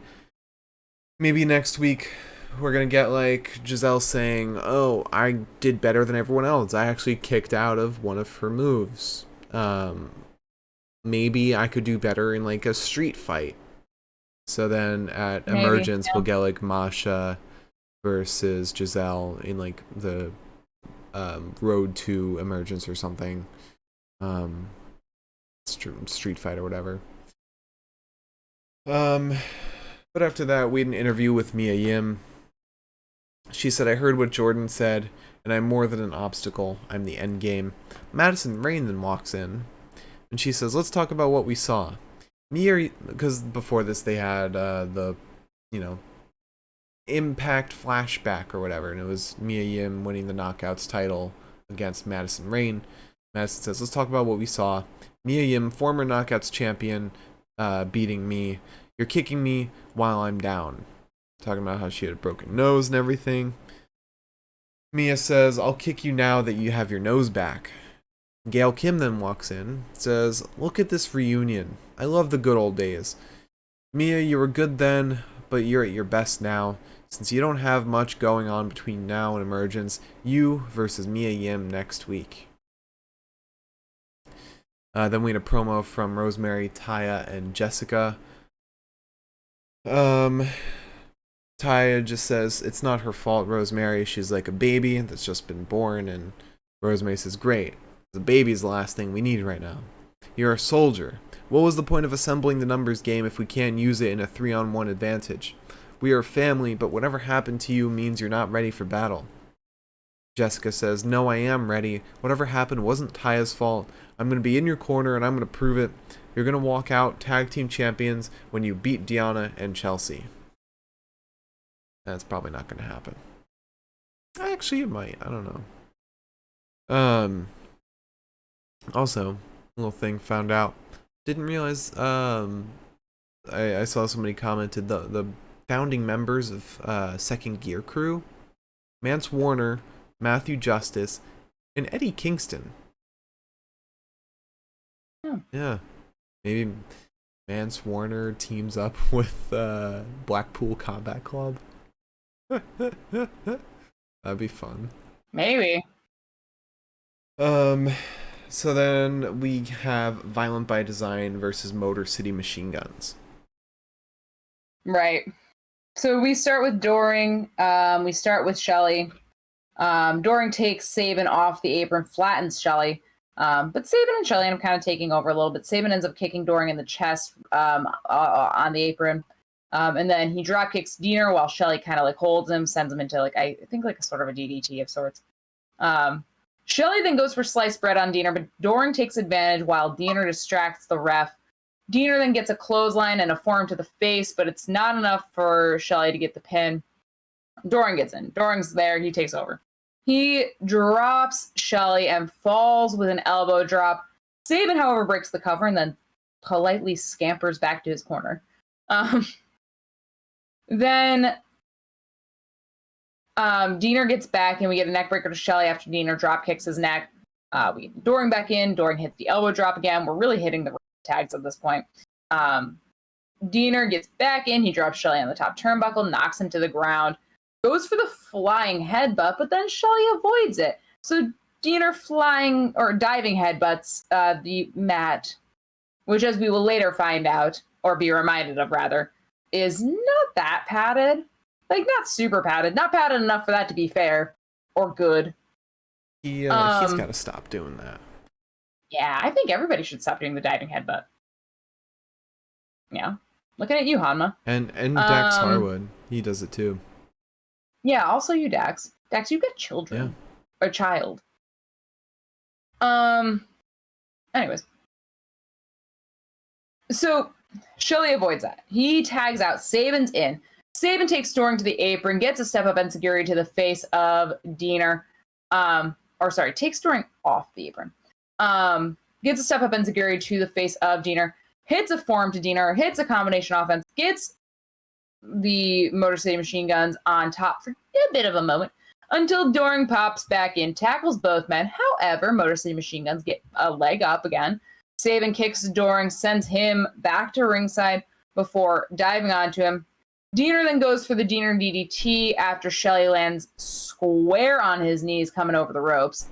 Maybe next week we're gonna get like Gizelle saying, "Oh, I did better than everyone else. I actually kicked out of one of her moves." Maybe I could do better in like a street fight. So then at Emergence, we'll get like Masha versus Gizelle in like the road to Emergence or something. Street fight or whatever. But after that, we had an interview with Mia Yim. She said, I heard what Jordynne said, and I'm more than an obstacle. I'm the end game. Madison Rayne then walks in. And she says, let's talk about what we saw. Mia, because before this they had the, Impact flashback or whatever, and it was Mia Yim winning the Knockouts title against Madison Rayne. Madison says, let's talk about what we saw. Mia Yim, former Knockouts champion, beating me. You're kicking me while I'm down. talking about how she had a broken nose and everything. Mia says, I'll kick you now that you have your nose back. Gail Kim then walks in, says, look at this reunion. I love the good old days. Mia, you were good then, but you're at your best now. Since you don't have much going on between now and Emergence, you versus Mia Yim next week. Then we had a promo from Rosemary, Taya, and Jessica. Taya just says, it's not her fault, Rosemary. She's like a baby that's just been born. And Rosemary says, great. The baby's the last thing we need right now. You're a soldier. What was the point of assembling the numbers game if we can't use it in a 3-on-1 advantage? We are family, but whatever happened to you means you're not ready for battle. Jessica says, no, I am ready. Whatever happened wasn't Taya's fault. I'm going to be in your corner and I'm going to prove it. You're going to walk out tag team champions when you beat Deanna and Chelsea. That's probably not going to happen. Actually, it might. I don't know. Also, a little thing found out. Didn't realize, I saw somebody commented the founding members of Second Gear Crew, Mance Warner, Matthew Justice, and Eddie Kingston. Yeah. Maybe Mance Warner teams up with Blackpool Combat Club. That'd be fun. Maybe. So then we have Violent by Design versus Motor City Machine Guns. Right. So we start with Doring. We start with Shelly. Doring takes Sabin off the apron, flattens Shelly. But Sabin and Shelly end up kind of taking over a little bit. Sabin ends up kicking Doring in the chest on the apron. And then he drop kicks Diener while Shelly kind of like holds him, sends him into like, I think like a sort of a DDT of sorts. Shelly then goes for sliced bread on Diener, but Doring takes advantage while Diener distracts the ref. Diener then gets a clothesline and a forearm to the face, but it's not enough for Shelly to get the pin. Doring gets in. Doring's there. He takes over. He drops Shelly and falls with an elbow drop. Sabin, however, breaks the cover and then politely scampers back to his corner. Then Diener gets back and we get a neck breaker to Shelly after Diener drop kicks his neck. We get Doring back in. Doring hits the elbow drop again. We're really hitting the tags at this point. Diener gets back in. He drops Shelly on the top turnbuckle, knocks him to the ground, goes for the flying headbutt, but then Shelly avoids it. So Diener flying or diving headbutts the mat, which, as we will later find out, or be reminded of rather, is not that padded. Like, not super padded. Not padded enough for that to be fair or good. He's got to stop doing that. Yeah, I think everybody should stop doing the diving headbutt. Yeah. Looking at you, Hanma. And Dax Harwood. He does it too. Yeah, also you, Dax. Dax, you've got children. Yeah. Or child. Anyways. So, Shelly avoids that. He tags out. Sabin's in. Sabin takes Doring to the apron, gets a step-up enziguri to the face of Diener. Takes Doring off the apron. Gets a step-up enziguri to the face of Diener. Hits a forearm to Diener. Hits a combination offense. Gets the Motor City Machine Guns on top for a bit of a moment until Doring pops back in, tackles both men. However, Motor City Machine Guns get a leg up again. Sabin kicks Doring, sends him back to ringside before diving onto him. Diener then goes for the Diener DDT after Shelly lands square on his knees coming over the ropes.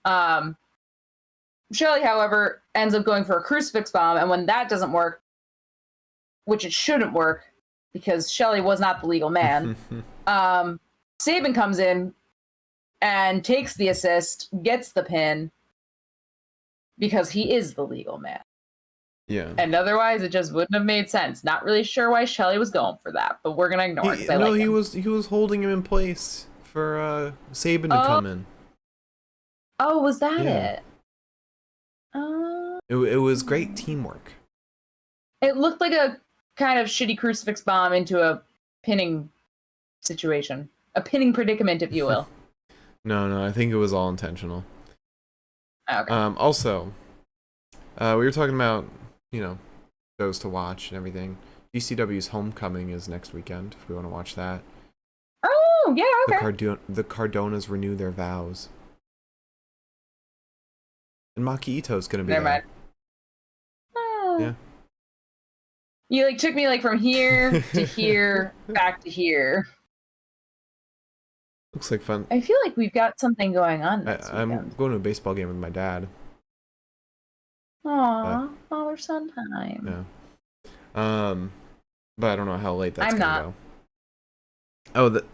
Shelly, however, ends up going for a crucifix bomb, and when that doesn't work, which it shouldn't work, because Shelly was not the legal man, Sabin comes in and takes the assist, gets the pin, because he is the legal man. Yeah. And otherwise, it just wouldn't have made sense. Not really sure why Shelly was going for that, but we're gonna ignore it. He was holding him in place for Sabin to come in. Oh, was that it? It was great teamwork. It looked like a kind of shitty crucifix bomb into a pinning situation, a pinning predicament, if you will. No, I think it was all intentional. Okay. Also, we were talking about, shows to watch and everything. GCW's Homecoming is next weekend, if we want to watch that. Oh, yeah, okay. The Cardonas renew their vows. And Maki Ito's gonna be Never there. mind. Oh. Yeah. You like took me like from here to here, back to here. Looks like fun. I feel like we've got something going on next I'm weekend. going to a baseball game with my dad. Aw, father-son time. Yeah. But I don't know how late that's gonna go. Oh, the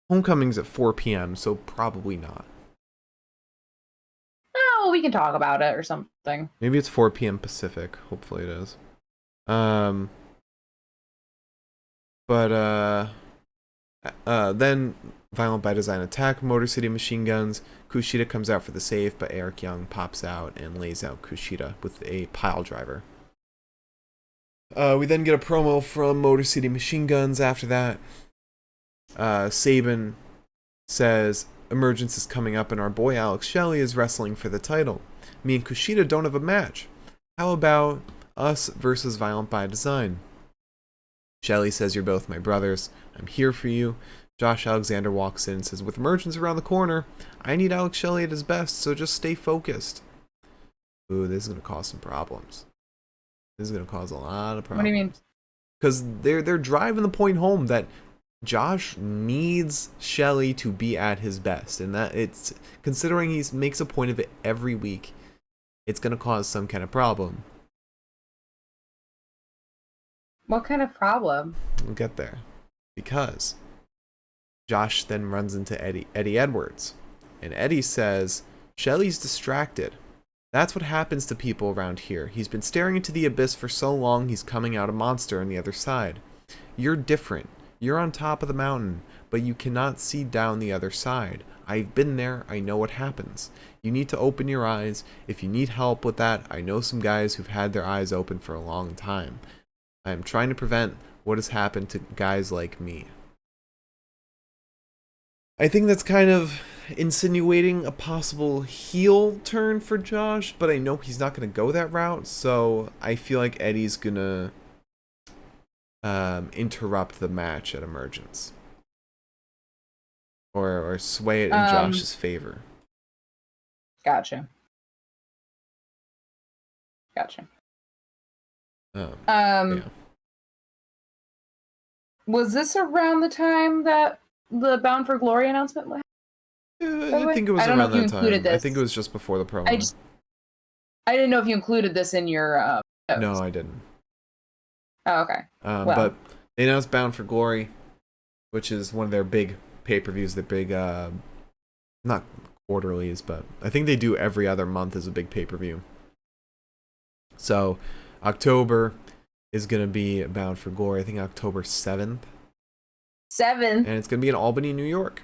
Homecoming's at 4 p.m., so probably not. Oh, we can talk about it or something. Maybe it's 4 p.m. Pacific. Hopefully it is. Then Violent by Design attack Motor City Machine Guns. Kushida comes out for the save, but Eric Young pops out and lays out Kushida with a pile driver. We then get a promo from Motor City Machine Guns after that. Sabin says, Emergence is coming up and our boy Alex Shelley is wrestling for the title. Me and Kushida don't have a match. How about us versus Violent by Design? Shelley says, you're both my brothers. I'm here for you. Josh Alexander walks in and says, with Emergence around the corner, I need Alex Shelley at his best, so just stay focused. Ooh, this is going to cause some problems. This is going to cause a lot of problems. What do you mean? Because they're driving the point home that Josh needs Shelley to be at his best. And that it's, considering he makes a point of it every week, it's going to cause some kind of problem. What kind of problem? We'll get there. Because Josh then runs into Eddie Edwards. And Eddie says, Shelley's distracted. That's what happens to people around here. He's been staring into the abyss for so long, he's coming out a monster on the other side. You're different. You're on top of the mountain, but you cannot see down the other side. I've been there. I know what happens. You need to open your eyes. If you need help with that, I know some guys who've had their eyes open for a long time. I am trying to prevent what has happened to guys like me. I think that's kind of insinuating a possible heel turn for Josh, but I know he's not going to go that route, so I feel like Eddie's going to interrupt the match at Emergence. Or sway it in Josh's favor. Gotcha. Yeah. Was this around the time that the Bound for Glory announcement was? I think it was around that time. I think it was just before the promo. I didn't know if you included this in your notes. No, I didn't. Oh, okay. But they announced Bound for Glory, which is one of their big pay-per-views, the big, not quarterlies, but I think they do every other month as a big pay-per-view. So, October is going to be Bound for Glory, I think October 7th. 7th? And it's going to be in Albany, New York.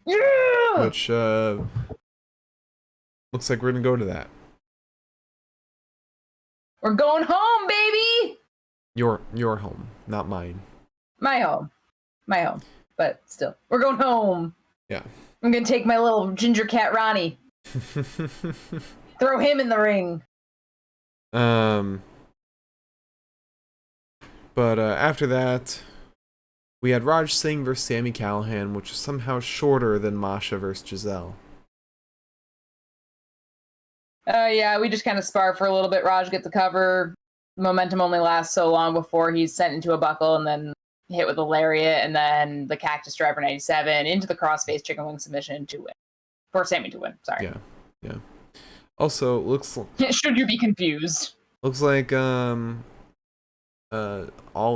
Yeah! Which, looks like we're going to go to that. We're going home, baby! Your home, not mine. My home. But still, we're going home. Yeah. I'm going to take my little ginger cat, Ronnie. Throw him in the ring. But after that, we had Raj Singh versus Sami Callahan, which is somehow shorter than Masha versus Giselle. Yeah, we just kind of spar for a little bit. Raj gets a cover. Momentum only lasts so long before he's sent into a buckle and then hit with a lariat, and then the Cactus Driver 97 into the crossface chicken wing submission to win. For Sami to win, sorry. Yeah. Also, looks should you be confused? Looks like All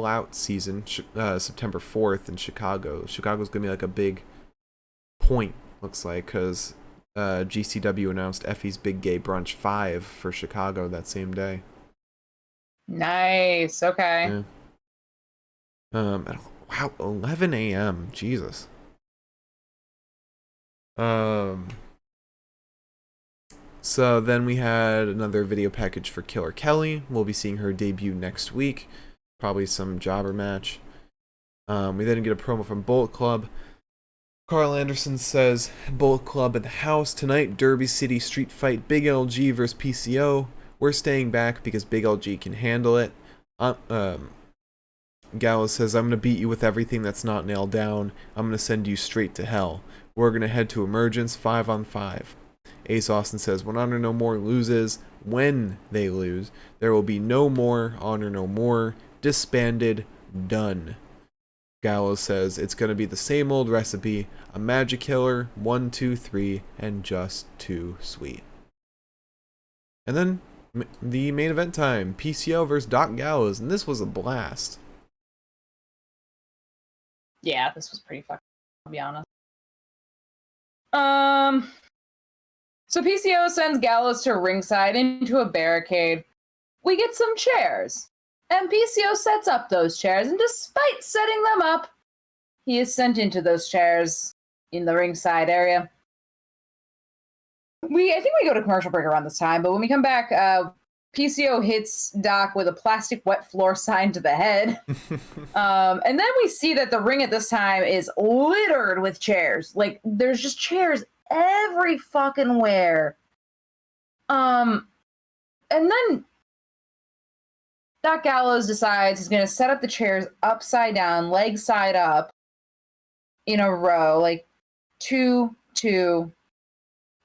Out season, September 4th in Chicago. Chicago's gonna be like a big point, looks like, because GCW announced Effie's Big Gay Brunch 5 for Chicago that same day. Nice. Okay. Yeah. Wow, 11 a.m. Jesus. So then we had another video package for Killer Kelly. We'll be seeing her debut next week. Probably some jobber match. We then get a promo from Bullet Club. Carl Anderson says, Bullet Club at the house tonight. Derby City Street Fight. Big LG versus PCO. We're staying back because Big LG can handle it. Gallows says, I'm going to beat you with everything that's not nailed down. I'm going to send you straight to hell. We're going to head to Emergence 5-on-5. Ace Austin says, when Honor No More loses, when they lose, there will be no more Honor No More. Disbanded. Done. Gallows says, it's going to be the same old recipe. A magic killer, 1, 2, 3, and just too sweet. And then the main event time, PCO versus Doc Gallows, and this was a blast. Yeah, this was pretty fucking, I'll be honest. So PCO sends Gallows to ringside into a barricade. We get some chairs, and PCO sets up those chairs, and despite setting them up, he is sent into those chairs in the ringside area. I think we go to commercial break around this time, but when we come back, PCO hits Doc with a plastic wet floor sign to the head. And then we see that the ring at this time is littered with chairs. Like, there's just chairs every fucking where. And then Doc Gallows decides he's going to set up the chairs upside down, leg side up, in a row, like 2, 2.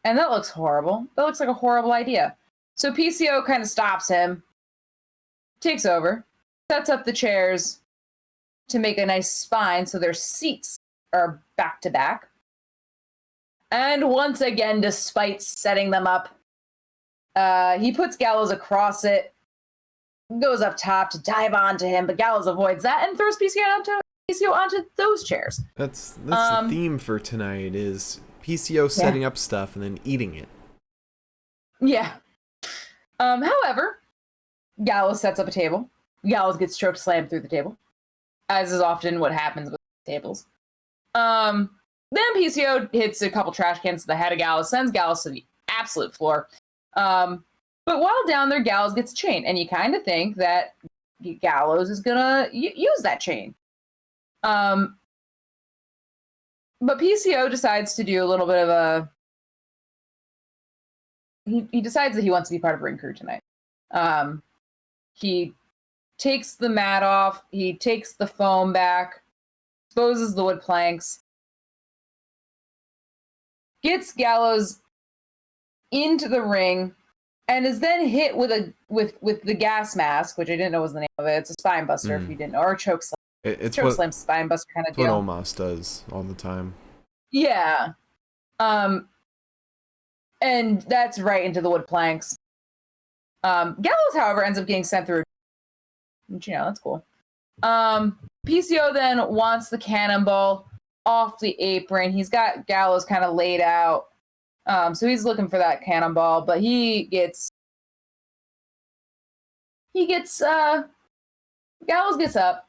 And that looks horrible. That looks like a horrible idea. So PCO kind of stops him, takes over, sets up the chairs to make a nice spine so their seats are back to back. And once again, despite setting them up, he puts Gallows across it, goes up top to dive onto him, but Gallows avoids that and throws PCO onto those chairs. That's the theme for tonight, is PCO setting up stuff and then eating it. Yeah. However, Gallows sets up a table. Gallows gets choke slammed through the table, as is often what happens with tables. Then PCO hits a couple trash cans to the head of Gallows, sends Gallows to the absolute floor. But while down there, Gallows gets a chain, and you kind of think that Gallows is gonna use that chain. But PCO decides to do a little bit of a... He decides that he wants to be part of Ring Crew tonight. He takes the mat off, he takes the foam back, exposes the wood planks, gets Gallows into the ring, and is then hit with the gas mask, which I didn't know was the name of it. It's a spine buster, if you didn't know, or a choke slam. It's choke slam spine buster kind of deal. What Omos does all the time. Yeah. And that's right into the wood planks. Gallows, however, ends up getting sent through. Which, that's cool. PCO then wants the cannonball off the apron. He's got Gallows kind of laid out. So he's looking for that cannonball, but Gallows gets up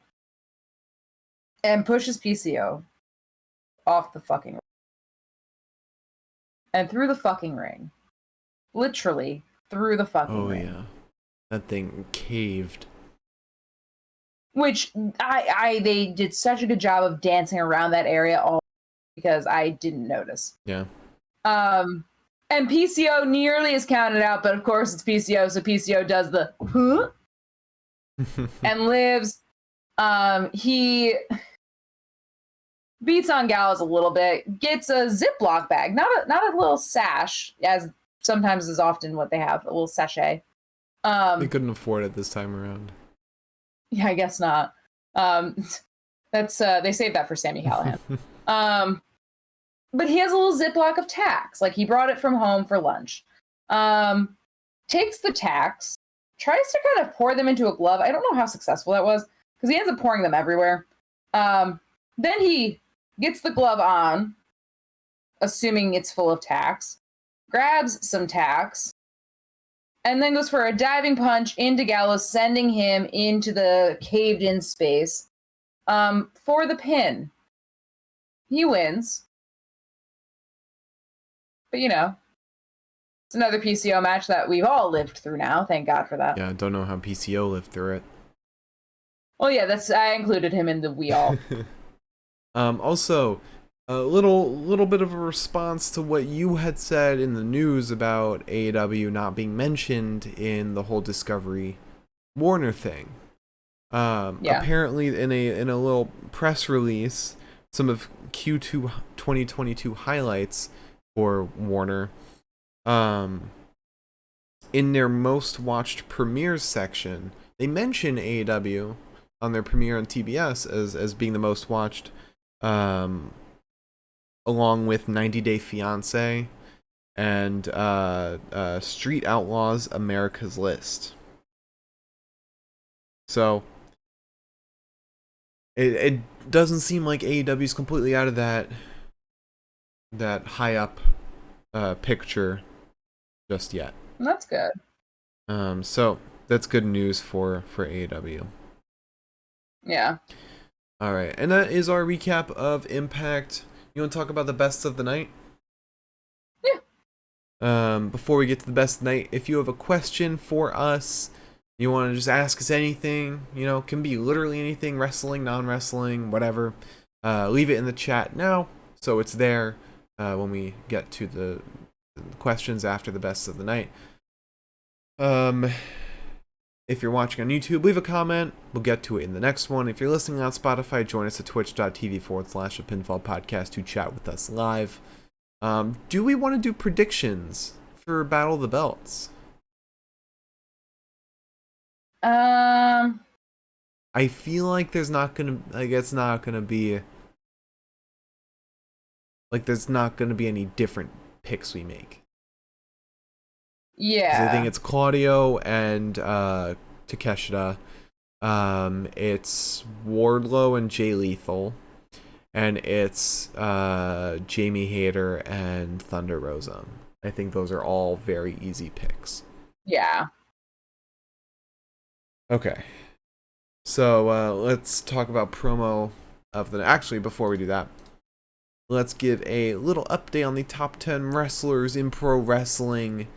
and pushes PCO off the fucking ring. And through the fucking ring. Literally through the fucking ring. Oh, yeah. That thing caved. Which, they did such a good job of dancing around that area all because I didn't notice. Yeah. And PCO nearly is counted out, but of course it's PCO, so PCO does the huh? And lives. He beats on Gallows a little bit, gets a Ziploc bag, not a little sash, as sometimes is often what they have, a little sachet. They couldn't afford it this time around. Yeah, I guess not. That's they saved that for Sami Callahan. But he has a little Ziploc of tacks, like he brought it from home for lunch. Takes the tacks, tries to kind of pour them into a glove. I don't know how successful that was, because he ends up pouring them everywhere. Then he gets the glove on, assuming it's full of tacks, grabs some tacks, and then goes for a diving punch into Gallows, sending him into the caved-in space for the pin. He wins. But, it's another PCO match that we've all lived through now. Thank God for that. Yeah, I don't know how PCO lived through it. Well, yeah, I included him in the we all. Also, a little bit of a response to what you had said in the news about AEW not being mentioned in the whole Discovery Warner thing. Apparently, in a little press release, some of Q2 2022 highlights for Warner, in their most watched premieres section, they mention AEW on their premiere on TBS as being the most watched, along with 90 Day Fiancé and Street Outlaws America's List. So it doesn't seem like AEW is completely out of that high up picture just yet. That's good. So that's good news for AEW. Yeah. All right, and that is our recap of Impact. You want to talk about the best of the night? Yeah. Before we get to the best of the night, if you have a question for us, you want to just ask us anything, can be literally anything, wrestling, non-wrestling, whatever, leave it in the chat now, so it's there when we get to the questions after the best of the night. If you're watching on YouTube, leave a comment. We'll get to it in the next one. If you're listening on Spotify, join us at twitch.tv/a pinfall podcast to chat with us live. Do we want to do predictions for Battle of the Belts? I feel like there's not gonna be any different picks we make. Yeah. I think it's Claudio and Takeshita. It's Wardlow and Jay Lethal. And it's Jamie Hayter and Thunder Rosa. I think those are all very easy picks. Yeah. Okay. So let's talk about promo of the... Actually, before we do that, let's give a little update on the top 10 wrestlers in pro wrestling.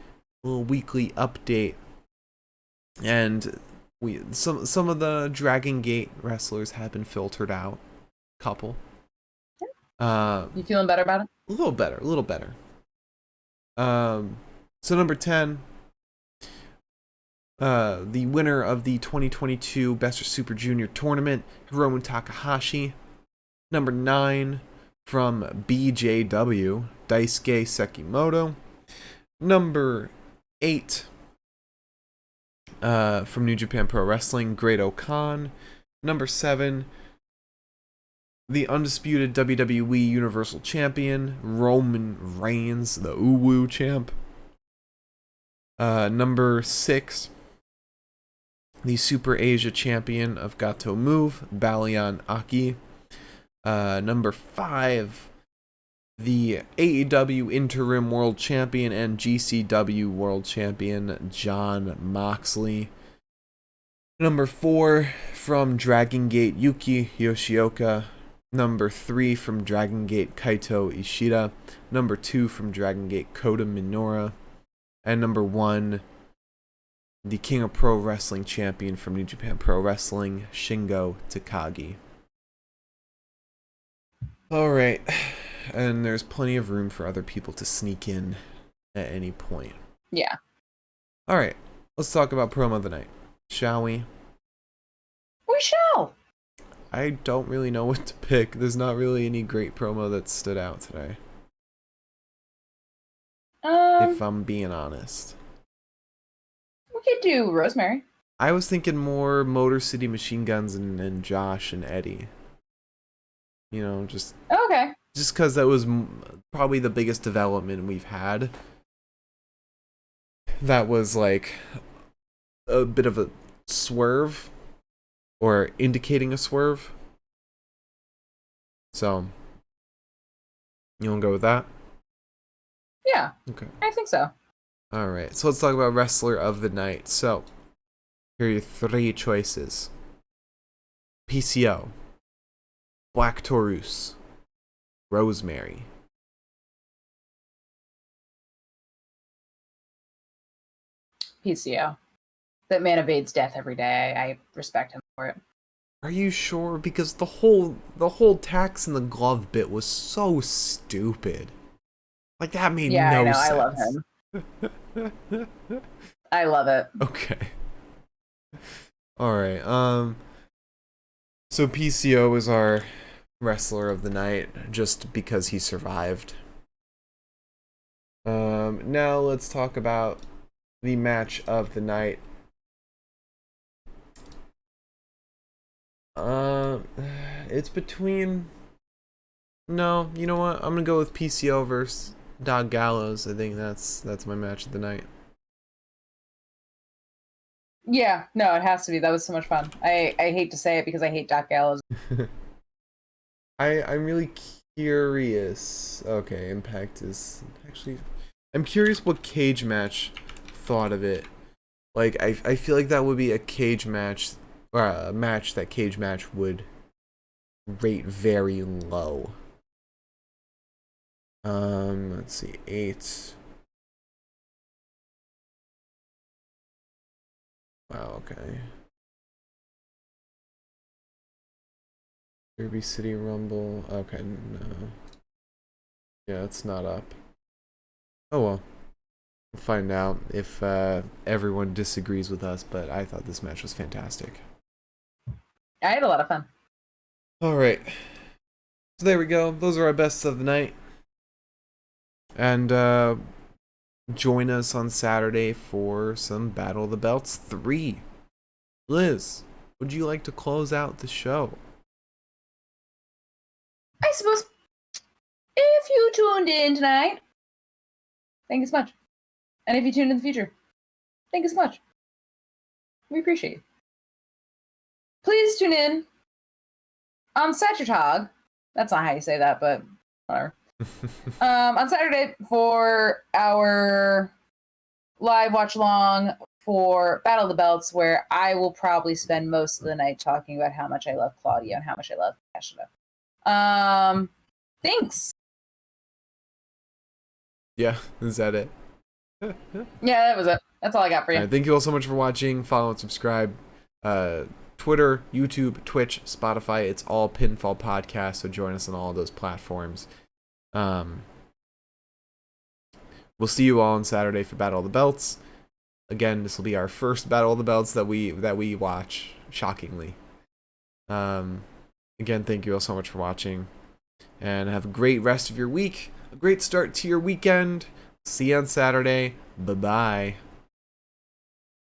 A little weekly update. And some of the Dragon Gate wrestlers have been filtered out. Couple. You feeling better about it? A little better. So number 10, the winner of the 2022 Best of Super Junior tournament, Hiromu Takahashi. Number 9, from BJW, Daisuke Sekimoto. Number 8, from New Japan Pro Wrestling, Great-O-Khan. Number 7, the undisputed WWE Universal Champion, Roman Reigns, the Uwu champ. Number 6, the Super Asia Champion of Gato Move, Balian Aki. Number 5, the AEW Interim World Champion and GCW World Champion, Jon Moxley. Number 4, from Dragon Gate, Yuki Yoshioka. Number 3, from Dragon Gate, Kaito Ishida. Number 2, from Dragon Gate, Kota Minoura. And number 1, the King of Pro Wrestling Champion from New Japan Pro Wrestling, Shingo Takagi. Alright, and there's plenty of room for other people to sneak in at any point. Yeah. Alright, let's talk about promo of the night, shall we? We shall! I don't really know what to pick. There's not really any great promo that stood out today. If I'm being honest. We could do Rosemary. I was thinking more Motor City Machine Guns and Josh and Eddie. Just because that was probably the biggest development we've had. That was like a bit of a swerve. Or indicating a swerve. So, you want to go with that? Yeah. Okay. I think so. Alright, so let's talk about Wrestler of the Night. So, here are your 3 choices. PCO. Black Taurus. Rosemary. PCO. That man evades death every day. I respect him for it. Are you sure? Because the whole tax and the glove bit was so stupid. Like, that made no sense. I love him. I love it. Okay. Alright, So PCO is our wrestler of the night just because he survived. Now let's talk about the match of the night. It's between... No, you know what? I'm gonna go with PCO versus Dog Gallows. I think that's my match of the night. Yeah, no, it has to be. That was so much fun. I hate to say it because I hate Doc Gallows. I'm really curious. Okay, Impact is actually... I'm curious what Cage Match thought of it. Like, I feel like that would be a cage match, or a match that Cage Match would rate very low. Let's see, 8. Wow, okay. Derby City Rumble. Okay, no. Yeah, it's not up. Oh well. We'll find out if everyone disagrees with us, but I thought this match was fantastic. I had a lot of fun. Alright. So there we go. Those are our bests of the night. And join us on Saturday for some Battle of the Belts 3. Liz, would you like to close out the show? I suppose if you tuned in tonight, thank you so much. And if you tune in the future, thank you so much. We appreciate you. Please tune in on Saturday. That's not how you say that, but whatever. On Saturday for our live watch along for Battle of the Belts, where I will probably spend most of the night talking about how much I love Claudio and how much I love Masha. Thanks. Yeah, is that it? Yeah, that was it. That's all I got for you. All right, thank you all so much for watching. Follow and subscribe. Twitter, YouTube, Twitch, Spotify. It's all Pinfall Podcast, so join us on all of those platforms. We'll see you all on Saturday for Battle of the Belts. Again, this will be our first Battle of the Belts that we watch, shockingly. Again, thank you all so much for watching, and have a great rest of your week. A great start to your weekend. See you on Saturday. Bye-bye.